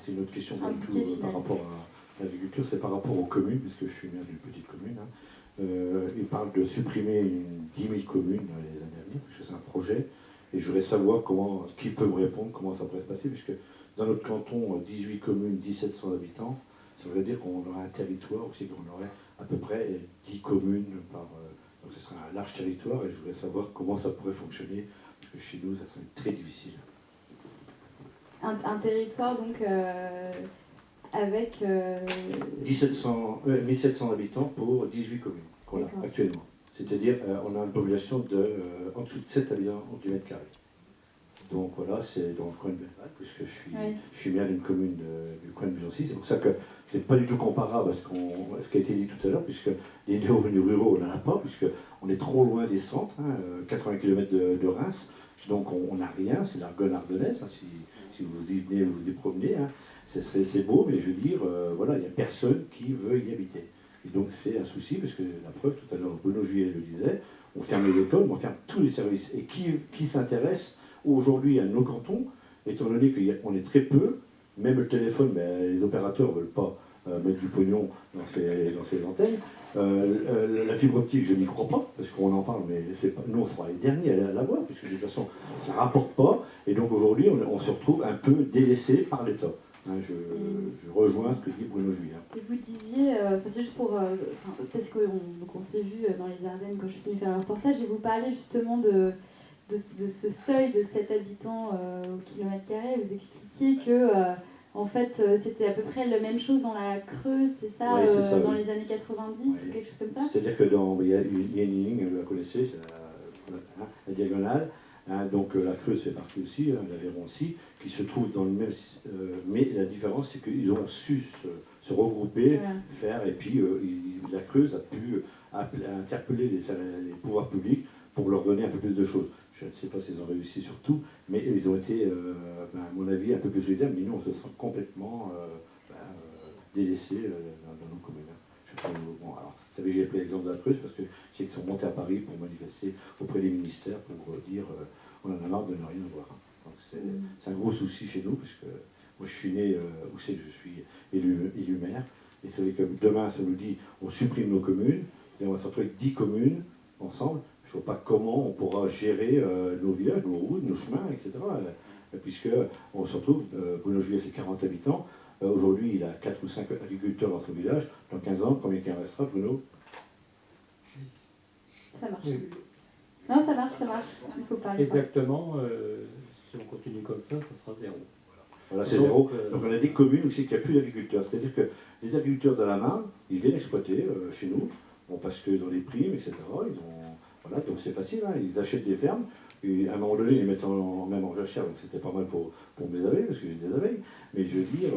Speaker 10: c'est une autre question
Speaker 1: un
Speaker 10: du tout
Speaker 1: bouquet final.
Speaker 10: par rapport à l'agriculture, c'est par rapport aux communes, puisque je suis maire d'une petite commune. Il parle de supprimer 10 000 communes dans les années à venir, puisque c'est un projet. Et je voudrais savoir qui peut me répondre, comment ça pourrait se passer, puisque dans notre canton, 18 communes, 1700 habitants, ça voudrait dire qu'on aurait un territoire aussi, qu'on aurait à peu près 10 communes par. Donc ce serait un large territoire, et je voudrais savoir comment ça pourrait fonctionner, parce que chez nous, ça serait très difficile.
Speaker 1: Un territoire donc avec
Speaker 10: 1700 habitants pour 18 communes qu'on a actuellement. C'est-à-dire on a une population de en dessous de 7 habitants du mètre carré. Donc voilà, c'est dans le coin de Belval, puisque je suis maire d'une commune du coin de Busancy. C'est pour ça que c'est pas du tout comparable à ce qui a été dit tout à l'heure, puisque les néo-venus ruraux, on n'en a pas, puisqu'on est trop loin des centres, 80 km de Reims. Donc on n'a rien, c'est l'Argonne ardennaise, si vous y venez, vous y promenez, c'est beau, mais je veux dire, voilà, il n'y a personne qui veut y habiter. Et donc c'est un souci, parce que la preuve, tout à l'heure, Bruno Juillet le disait, on ferme les écoles, on ferme tous les services. Et qui s'intéresse aujourd'hui à nos cantons, étant donné qu'on est très peu, même le téléphone, les opérateurs ne veulent pas mettre du pognon dans ces antennes. La fibre optique, je n'y crois pas, parce qu'on en parle, mais nous, on sera les derniers à l'avoir, puisque de toute façon, ça ne rapporte pas. Et donc aujourd'hui, on se retrouve un peu délaissé par l'État. Je rejoins ce que dit Bruno Juillet.
Speaker 1: Et vous disiez, c'est juste pour. Parce qu'on s'est vu dans les Ardennes quand je suis venue faire un reportage, et vous parlez justement de ce seuil de 7 habitants au kilomètre carré. Vous expliquiez que. En fait, c'était à peu près la même chose dans la Creuse, c'est ça,
Speaker 10: ouais, c'est ça
Speaker 1: dans
Speaker 10: oui.
Speaker 1: les années 90 ou quelque chose comme ça?
Speaker 10: C'est-à-dire que il y a une ligne, vous la connaissez, c'est la diagonale, donc la Creuse fait partie aussi, l'Aveyron aussi, qui se trouve dans le même... mais la différence, c'est qu'ils ont su se regrouper, faire, et puis la Creuse a pu interpeller les pouvoirs publics pour leur donner un peu plus de choses. Je ne sais pas s'ils ont réussi sur tout, mais ils ont été, à mon avis, un peu plus solidaires, mais nous, on se sent complètement délaissés dans nos communes. Bon, alors, vous savez, j'ai pris l'exemple de la Creuse parce que je sais qu'ils sont montés à Paris pour manifester auprès des ministères pour dire on en a marre de ne rien voir. Donc c'est un gros souci chez nous, puisque moi je suis né où c'est que je suis élu maire, et vous savez que demain ça nous dit on supprime nos communes, et on va se retrouver avec 10 communes ensemble. Je ne vois pas comment on pourra gérer nos villages, nos routes, nos chemins, etc. Puisqu'on se retrouve, Bruno Juillet c'est 40 habitants, aujourd'hui il a 4 ou 5 agriculteurs dans son village, dans 15 ans, combien il en restera, Bruno?
Speaker 1: Ça marche. Oui. Non, ça marche, il faut parler.
Speaker 3: Exactement, si on continue comme ça sera zéro.
Speaker 10: Voilà, c'est zéro. Donc on a des communes où c'est qu'il n'y a plus d'agriculteurs. C'est-à-dire que les agriculteurs de la Marne, ils viennent exploiter chez nous, parce qu'ils ont des primes, etc. Voilà, donc c'est facile, ils achètent des fermes, et à un moment donné, ils les mettent même en jachère, donc c'était pas mal pour mes abeilles, parce que j'ai des abeilles, mais je veux dire,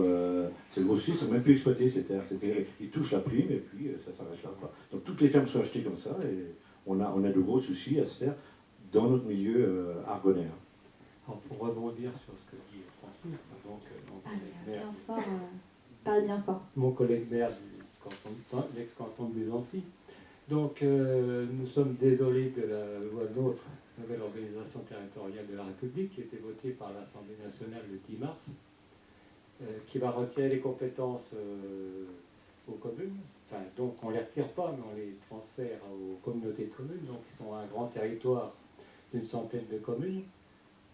Speaker 10: c'est le gros souci, ils ne sont même plus exploités, ces terres, ils touchent la prime, et puis ça s'arrête là. Donc toutes les fermes sont achetées comme ça, et on a de gros soucis à se faire dans notre milieu argonnaire.
Speaker 3: Alors pour rebondir sur ce que dit Francis,
Speaker 1: parlez bien fort.
Speaker 3: Mon collègue maire du l'ex-canton de Busancy. Donc nous sommes désolés de la loi NOTRe, nouvelle organisation territoriale de la République, qui a été votée par l'Assemblée nationale le 10 mars, qui va retirer les compétences aux communes. Enfin, donc on ne les retire pas, mais on les transfère aux communautés de communes, donc ils sont un grand territoire d'une centaine de communes.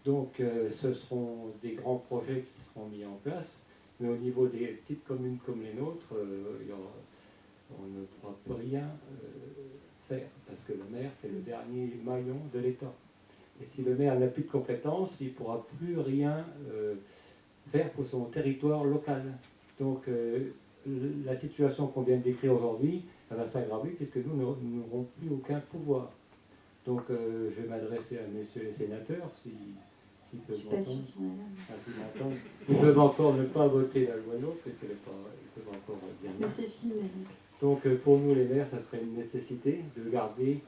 Speaker 3: Donc ce seront des grands projets qui seront mis en place, mais au niveau des petites communes comme les nôtres, on ne pourra rien faire, parce que le maire, c'est le dernier maillon de l'État. Et si le maire n'a plus de compétences, il ne pourra plus rien faire pour son territoire local. Donc la situation qu'on vient de décrire aujourd'hui, elle va s'aggraver, puisque nous n'aurons plus aucun pouvoir. Donc je vais m'adresser à messieurs les sénateurs, s'ils peuvent m'entendre. Ils peuvent encore ne pas voter la loi NOTRe, ils peuvent encore dire non.
Speaker 1: Mais c'est filmé.
Speaker 3: Donc pour nous les maires, ça serait une nécessité de garder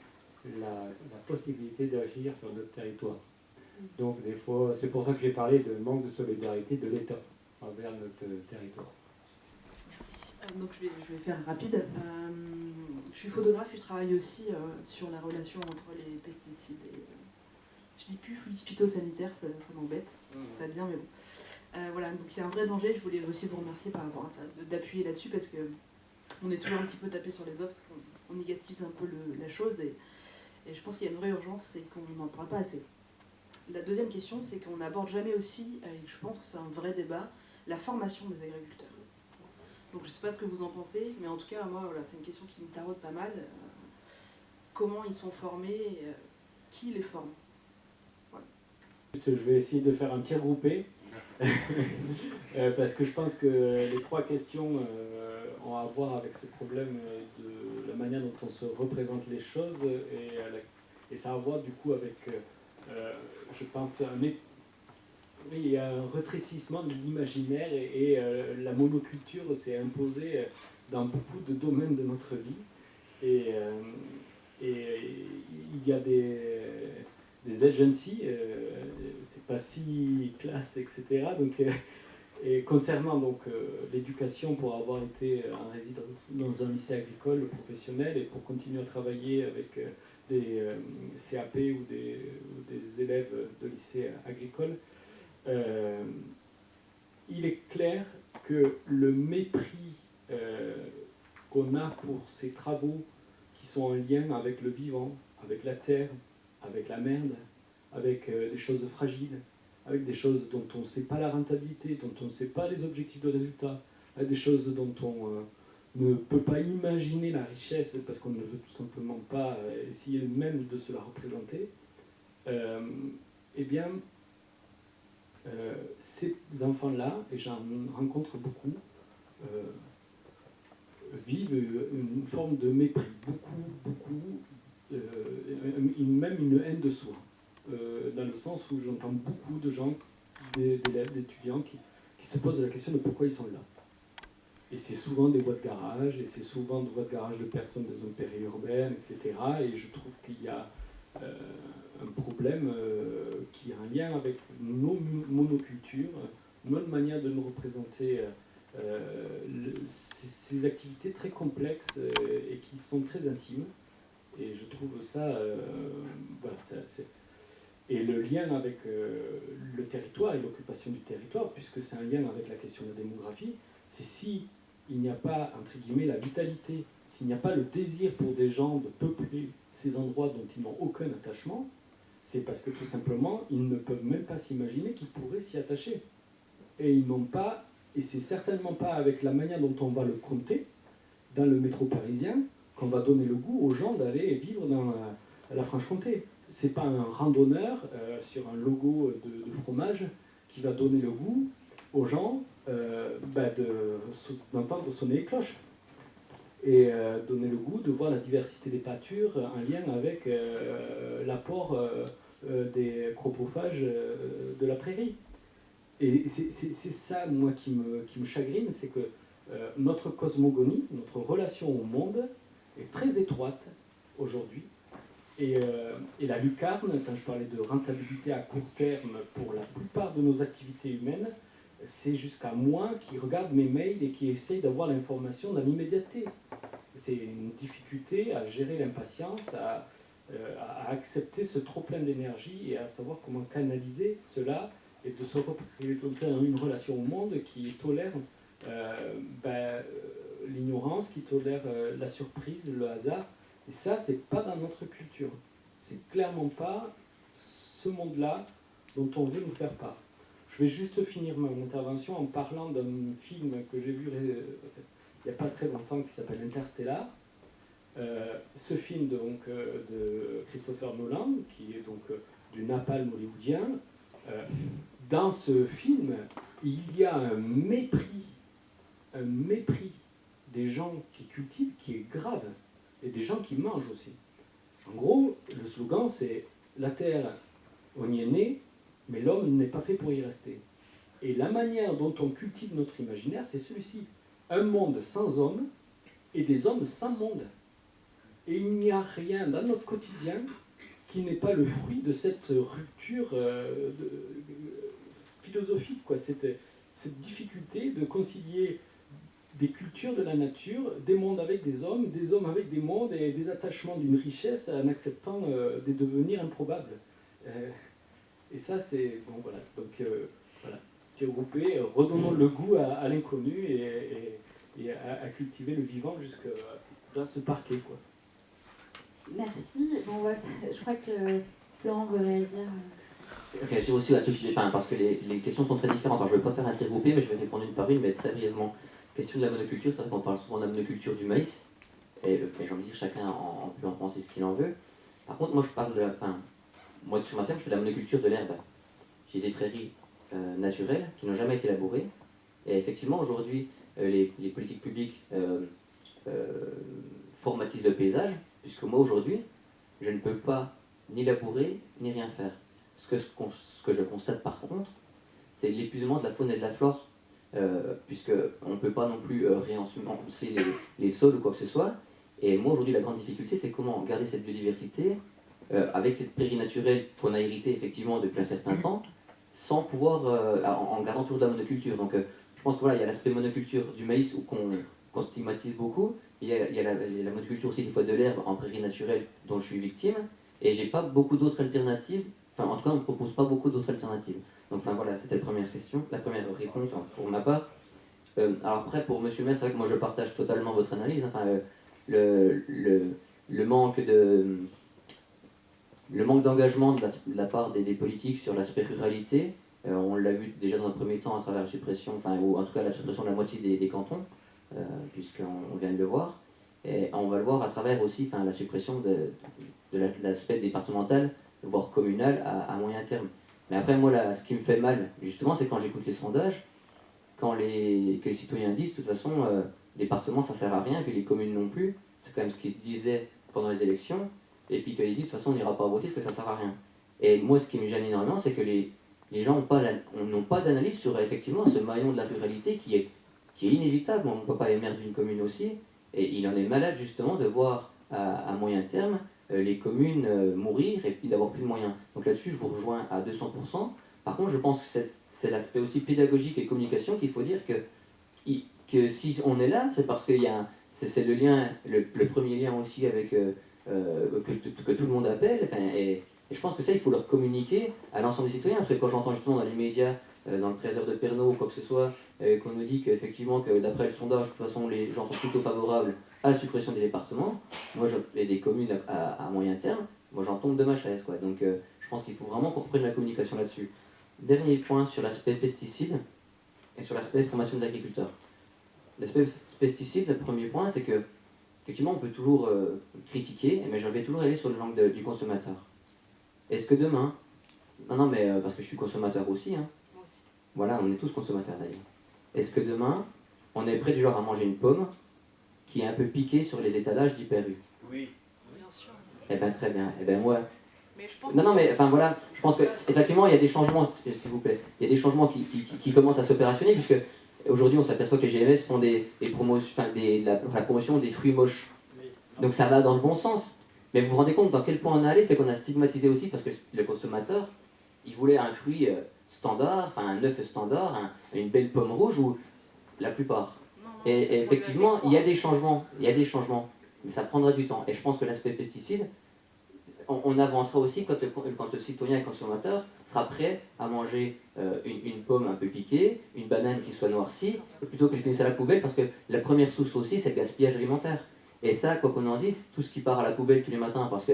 Speaker 3: la possibilité d'agir sur notre territoire. Donc des fois, c'est pour ça que j'ai parlé de manque de solidarité de l'État envers notre territoire.
Speaker 11: Merci. Donc je vais faire rapide. Je suis photographe et je travaille aussi sur la relation entre les pesticides et... je dis plus phytosanitaire, ça m'embête, c'est pas bien, mais bon. Voilà, donc il y a un vrai danger, je voulais aussi vous remercier par rapport à ça, d'appuyer là-dessus, parce que on est toujours un petit peu tapé sur les doigts, parce qu'on négative un peu la chose, et je pense qu'il y a une vraie urgence, et qu'on n'en parle pas assez. La deuxième question, c'est qu'on n'aborde jamais aussi, et je pense que c'est un vrai débat, la formation des agriculteurs. Donc je ne sais pas ce que vous en pensez, mais en tout cas, moi, voilà, c'est une question qui me taraude pas mal. Comment ils sont formés, qui les forme? Voilà.
Speaker 6: Je vais essayer de faire un tir groupé, parce que je pense que les trois questions ont à voir avec ce problème de la manière dont on se représente les choses, et ça a à voir du coup avec, je pense, il y a un rétrécissement de l'imaginaire, et la monoculture s'est imposée dans beaucoup de domaines de notre vie. Et il y a des agencies, c'est pas si classe, etc. Donc, et concernant donc l'éducation, pour avoir été en résidence dans un lycée agricole professionnel et pour continuer à travailler avec des CAP ou des élèves de lycée agricole, il est clair que le mépris qu'on a pour ces travaux qui sont en lien avec le vivant, avec la terre, avec la merde, avec des choses fragiles, avec des choses dont on ne sait pas la rentabilité, dont on ne sait pas les objectifs de résultat, avec des choses dont on ne peut pas imaginer la richesse parce qu'on ne veut tout simplement pas essayer même de se la représenter, eh bien, ces enfants-là, et j'en rencontre beaucoup, vivent une forme de mépris, même une haine de soi, dans le sens où j'entends beaucoup de gens, d'élèves, d'étudiants qui se posent la question de pourquoi ils sont là. Et c'est souvent des voies de garage, et c'est souvent des voies de garage de personnes des zones périurbaines, etc. Et je trouve qu'il y a un problème qui a un lien avec nos monocultures, notre manière de nous représenter ces activités très complexes et qui sont très intimes. Et je trouve ça... voilà, et le lien avec le territoire et l'occupation du territoire, puisque c'est un lien avec la question de la démographie, c'est si il n'y a pas, entre guillemets, la vitalité, s'il n'y a pas le désir pour des gens de peupler ces endroits dont ils n'ont aucun attachement, c'est parce que tout simplement, ils ne peuvent même pas s'imaginer qu'ils pourraient s'y attacher. Et ils n'ont pas, et c'est certainement pas avec la manière dont on va le compter dans le métro parisien qu'on va donner le goût aux gens d'aller vivre dans la Franche-Comté. C'est pas un randonneur sur un logo de fromage qui va donner le goût aux gens d'entendre sonner les cloches. Et donner le goût de voir la diversité des pâtures en lien avec l'apport des chropophages de la prairie. Et c'est ça, moi, qui me chagrine, c'est que notre cosmogonie, notre relation au monde est très étroite aujourd'hui. Et la lucarne, quand je parlais de rentabilité à court terme pour la plupart de nos activités humaines, c'est jusqu'à moi qui regarde mes mails et qui essaye d'avoir l'information dans l'immédiateté. C'est une difficulté à gérer l'impatience, à accepter ce trop-plein d'énergie et à savoir comment canaliser cela et de se représenter dans une relation au monde qui tolère l'ignorance, qui tolère la surprise, le hasard. Et ça, c'est pas dans notre culture. C'est clairement pas ce monde-là dont on veut nous faire part. Je vais juste finir mon intervention en parlant d'un film que j'ai vu il n'y a pas très longtemps qui s'appelle Interstellar. Ce film donc, de Christopher Nolan, qui est donc du napalm hollywoodien, dans ce film, il y a un mépris des gens qui cultivent qui est grave, et des gens qui mangent aussi. En gros, le slogan, c'est « La terre, on y est né, mais l'homme n'est pas fait pour y rester ». Et la manière dont on cultive notre imaginaire, c'est celui-ci. Un monde sans hommes et des hommes sans monde. Et il n'y a rien dans notre quotidien qui n'est pas le fruit de cette rupture philosophique, quoi. Cette difficulté de concilier des cultures de la nature, des mondes avec des hommes avec des mondes et des attachements d'une richesse en acceptant des devenirs improbables. Et ça, c'est... Bon, voilà. Donc, voilà. Regroupé, redonnons le goût à l'inconnu et à cultiver le vivant jusque dans ce parquet, quoi.
Speaker 1: Merci. Bon, ouais, je crois que Florent veut réagir.
Speaker 4: Réagir aussi à tout parce que les questions sont très différentes. Alors, je ne vais pas faire un tir groupé, mais je vais répondre une par une, mais très brièvement. Question de la monoculture, c'est vrai qu'on parle souvent de la monoculture du maïs, et j'ai envie de dire chacun peut en penser ce qu'il en veut. Par contre, moi je parle de moi sur ma ferme, je fais de la monoculture de l'herbe. J'ai des prairies naturelles qui n'ont jamais été labourées, et effectivement aujourd'hui les politiques publiques formatisent le paysage, puisque moi aujourd'hui je ne peux pas ni labourer ni rien faire. Ce que je constate par contre, c'est l'épuisement de la faune et de la flore. Puisqu'on ne peut pas non plus réensemencer les sols ou quoi que ce soit. Et moi aujourd'hui la grande difficulté c'est comment garder cette biodiversité avec cette prairie naturelle qu'on a héritée effectivement depuis un certain temps, sans pouvoir, en gardant toujours de la monoculture. Donc je pense que voilà, il y a l'aspect monoculture du maïs qu'on stigmatise beaucoup, il y a la monoculture aussi des fois de l'herbe en prairie naturelle dont je suis victime, et j'ai pas beaucoup d'autres alternatives, enfin en tout cas on ne me propose pas beaucoup d'autres alternatives. Donc enfin voilà, c'était la première question, la première réponse pour ma part. Alors après pour Monsieur Maire, c'est vrai que moi je partage totalement votre analyse. Enfin le manque d'engagement de la part des politiques sur l'aspect ruralité, on l'a vu déjà dans un premier temps à travers la suppression, enfin ou en tout cas la suppression de la moitié des cantons, puisqu'on vient de le voir. Et on va le voir à travers aussi la suppression de l'aspect départemental, voire communal à moyen terme. Mais après, moi, là, ce qui me fait mal, justement, c'est quand j'écoute les sondages, que les citoyens disent, de toute façon, département, ça sert à rien, puis les communes non plus. C'est quand même ce qu'ils disaient pendant les élections. Et puis qu'ils disent, de toute façon, on n'ira pas voter parce que ça sert à rien. Et moi, ce qui me gêne énormément, c'est que les gens n'ont pas d'analyse sur, effectivement, ce maillon de la ruralité qui est inévitable. On ne peut pas être maire d'une commune aussi. Et il en est malade, justement, de voir à moyen terme les communes mourir et puis d'avoir plus de moyens. Donc là-dessus, je vous rejoins à 200%. Par contre, je pense que c'est l'aspect aussi pédagogique et communication qu'il faut dire que si on est là, c'est parce que c'est le lien, le premier lien aussi avec que tout le monde appelle. Et je pense que ça, il faut leur communiquer à l'ensemble des citoyens. Parce que quand j'entends justement dans les médias, dans le 13h de Pernod ou quoi que ce soit, qu'on nous dit qu'effectivement, que d'après le sondage, de toute façon, les gens sont plutôt favorables à la suppression des départements, moi et des communes à moyen terme, moi j'en tombe de ma chaise, quoi. Donc je pense qu'il faut vraiment qu'on reprenne la communication là-dessus. Dernier point sur l'aspect pesticides et sur l'aspect formation des agriculteurs. L'aspect pesticides, le premier point, c'est que effectivement on peut toujours critiquer, mais je vais toujours aller sur le langue du consommateur. Est-ce que demain, non mais parce que je suis consommateur aussi, hein.
Speaker 11: Moi aussi.
Speaker 4: Voilà, on est tous consommateurs d'ailleurs. Est-ce que demain, on est prêt du genre à manger une pomme qui est un peu piquée sur les étalages d'Hyper U?
Speaker 7: Oui.
Speaker 11: Bien sûr.
Speaker 4: Eh bien très bien, eh bien moi...
Speaker 11: Mais je pense
Speaker 4: Non mais enfin voilà, je pense que effectivement il y a des changements, s'il vous plaît, il y a des changements qui commencent à s'opérationner, puisque aujourd'hui on s'aperçoit que les GMS font la promotion des fruits moches. Donc ça va dans le bon sens. Mais vous vous rendez compte dans quel point on est allé, c'est qu'on a stigmatisé aussi, parce que le consommateur, il voulait un fruit standard, enfin un œuf standard, une belle pomme rouge, ou la plupart. Et effectivement, il y a des changements, mais ça prendra du temps. Et je pense que l'aspect pesticide, on avancera aussi quand le citoyen et le consommateur sera prêt à manger une pomme un peu piquée, une banane qui soit noircie, plutôt que de finir à la poubelle, parce que la première source aussi, c'est le gaspillage alimentaire. Et ça, quoi qu'on en dise, tout ce qui part à la poubelle tous les matins, parce que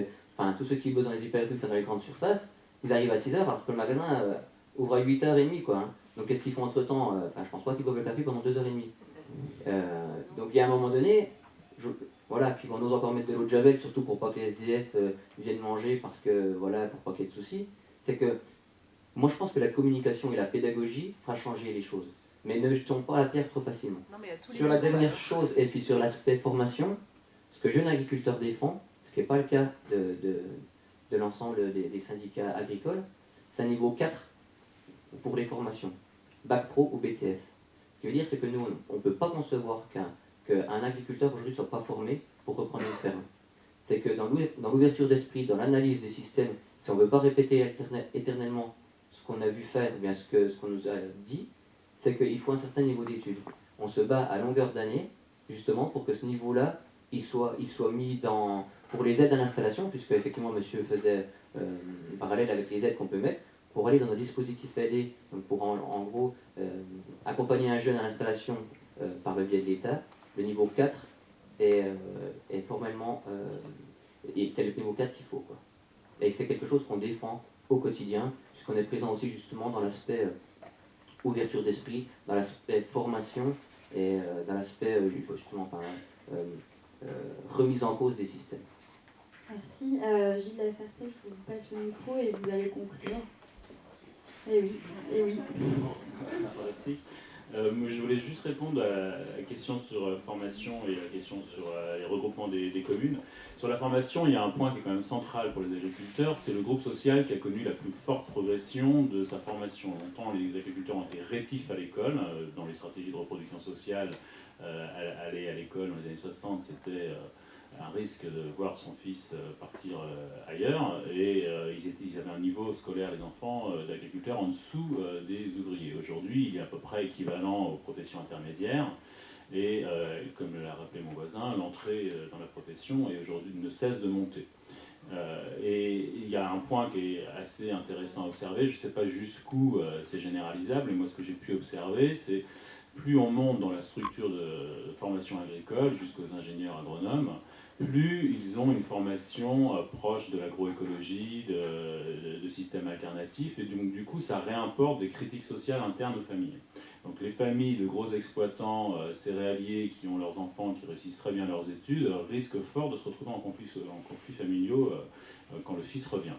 Speaker 4: tous ceux qui bossent dans les hyper-U, dans les grandes surfaces, ils arrivent à 6h, alors que le magasin ouvre à 8h30, quoi. Hein. Donc qu'est-ce qu'ils font entre-temps? Je pense pas qu'ils boivent le café pendant 2h30. Donc il y a un moment donné, voilà, puis on ose encore mettre de l'eau de javel, surtout pour pas que les SDF viennent manger, parce que, voilà, pour pas qu'il y ait de soucis. C'est que, moi je pense que la communication et la pédagogie fera changer les choses. Mais ne jetons pas la pierre trop facilement.
Speaker 11: Non, mais
Speaker 4: sur la dernière chose, et puis sur l'aspect formation, ce que Jeunes Agriculteurs défend, ce qui n'est pas le cas de l'ensemble des syndicats agricoles. C'est un niveau 4 pour les formations, Bac Pro ou BTS. Ce qui veut dire, c'est que nous, on ne peut pas concevoir qu'un agriculteur aujourd'hui ne soit pas formé pour reprendre une ferme. C'est que dans l'ouverture d'esprit, dans l'analyse des systèmes, si on ne veut pas répéter éternellement ce qu'on a vu faire, ou bien ce qu'on nous a dit, c'est qu'il faut un certain niveau d'études. On se bat à longueur d'année, justement, pour que ce niveau-là, il soit mis pour les aides à l'installation, puisque effectivement monsieur faisait un parallèle avec les aides qu'on peut mettre, pour aller dans un dispositif aidé, donc pour en gros accompagner un jeune à l'installation par le biais de l'État. Le niveau 4 est formellement, et c'est le niveau 4 qu'il faut, quoi. Et c'est quelque chose qu'on défend au quotidien, puisqu'on est présent aussi justement dans l'aspect ouverture d'esprit, dans l'aspect formation et dans l'aspect justement remise en cause des systèmes.
Speaker 1: Merci. Gilles Laferté, je vous passe le micro et vous allez conclure. Eh oui, eh oui.
Speaker 2: Merci. Moi, je voulais juste répondre à la question sur formation et la question sur les regroupements des communes. Sur la formation, il y a un point qui est quand même central pour les agriculteurs, c'est le groupe social qui a connu la plus forte progression de sa formation. Longtemps, les agriculteurs ont été rétifs à l'école. Dans les stratégies de reproduction sociale, aller à l'école dans les années 60, c'était un risque de voir son fils partir ailleurs, et ils avaient un niveau scolaire, les enfants d'agriculteurs, en dessous des ouvriers. Aujourd'hui, il est à peu près équivalent aux professions intermédiaires, et comme l'a rappelé mon voisin, l'entrée dans la profession aujourd'hui ne cesse de monter. Et il y a un point qui est assez intéressant à observer, je ne sais pas jusqu'où c'est généralisable, mais moi ce que j'ai pu observer, c'est plus on monte dans la structure de formation agricole, jusqu'aux ingénieurs agronomes, plus ils ont une formation proche de l'agroécologie, de systèmes alternatifs, et donc du coup ça réimporte des critiques sociales internes aux familles. Donc les familles de gros exploitants céréaliers qui ont leurs enfants qui réussissent très bien leurs études risquent fort de se retrouver en conflits familiaux quand le fils revient.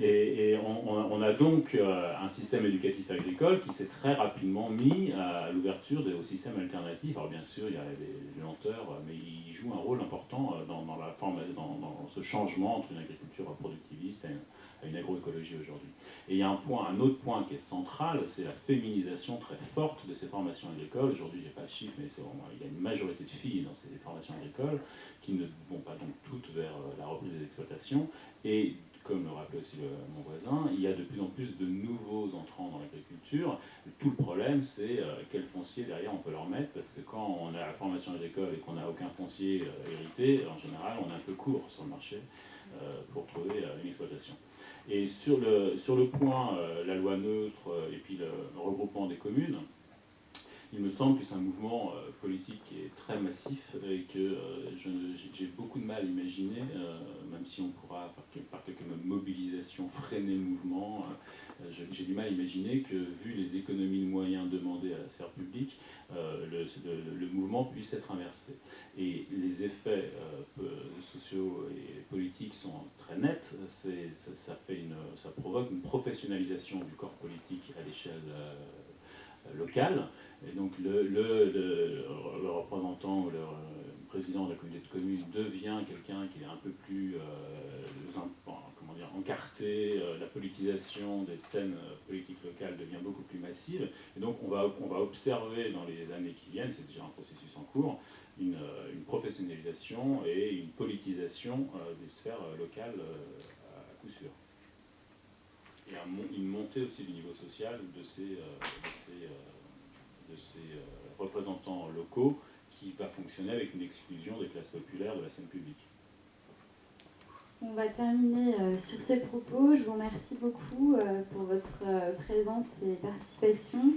Speaker 2: Et on a donc un système éducatif agricole qui s'est très rapidement mis à l'ouverture aux systèmes alternatifs. Alors bien sûr, il y a des lenteurs, mais il joue un rôle important dans ce changement entre une agriculture productiviste et une agroécologie aujourd'hui. Et il y a un autre point qui est central, c'est la féminisation très forte de ces formations agricoles. Aujourd'hui, je n'ai pas le chiffre, mais il y a une majorité de filles dans ces formations agricoles qui ne vont pas donc toutes vers la reprise des exploitations. Et comme le rappelait aussi mon voisin, il y a de plus en plus de nouveaux entrants dans l'agriculture. Tout le problème, c'est quel foncier derrière on peut leur mettre, parce que quand on a la formation agricole et qu'on n'a aucun foncier hérité, en général, on est un peu court sur le marché pour trouver une exploitation. Et sur le point, la loi neutre et puis le regroupement des communes, il me semble que c'est un mouvement politique qui est très massif et que j'ai beaucoup de mal à imaginer, même si on pourra par quelques mobilisations freiner le mouvement, j'ai du mal à imaginer que, vu les économies de moyens demandées à la sphère publique, le mouvement puisse être inversé. Et les effets sociaux et politiques sont très nets. Ça provoque une professionnalisation du corps politique à l'échelle locale. Et donc le représentant ou le président de la communauté de communes devient quelqu'un qui est un peu plus encarté, la politisation des scènes politiques locales devient beaucoup plus massive, et donc on va observer dans les années qui viennent, c'est déjà un processus en cours, une professionnalisation et une politisation des sphères locales à coup sûr. Et une montée aussi du niveau social de ces représentants locaux qui va fonctionner avec une exclusion des classes populaires de la scène publique.
Speaker 1: On va terminer sur ces propos. Je vous remercie beaucoup pour votre présence et participation.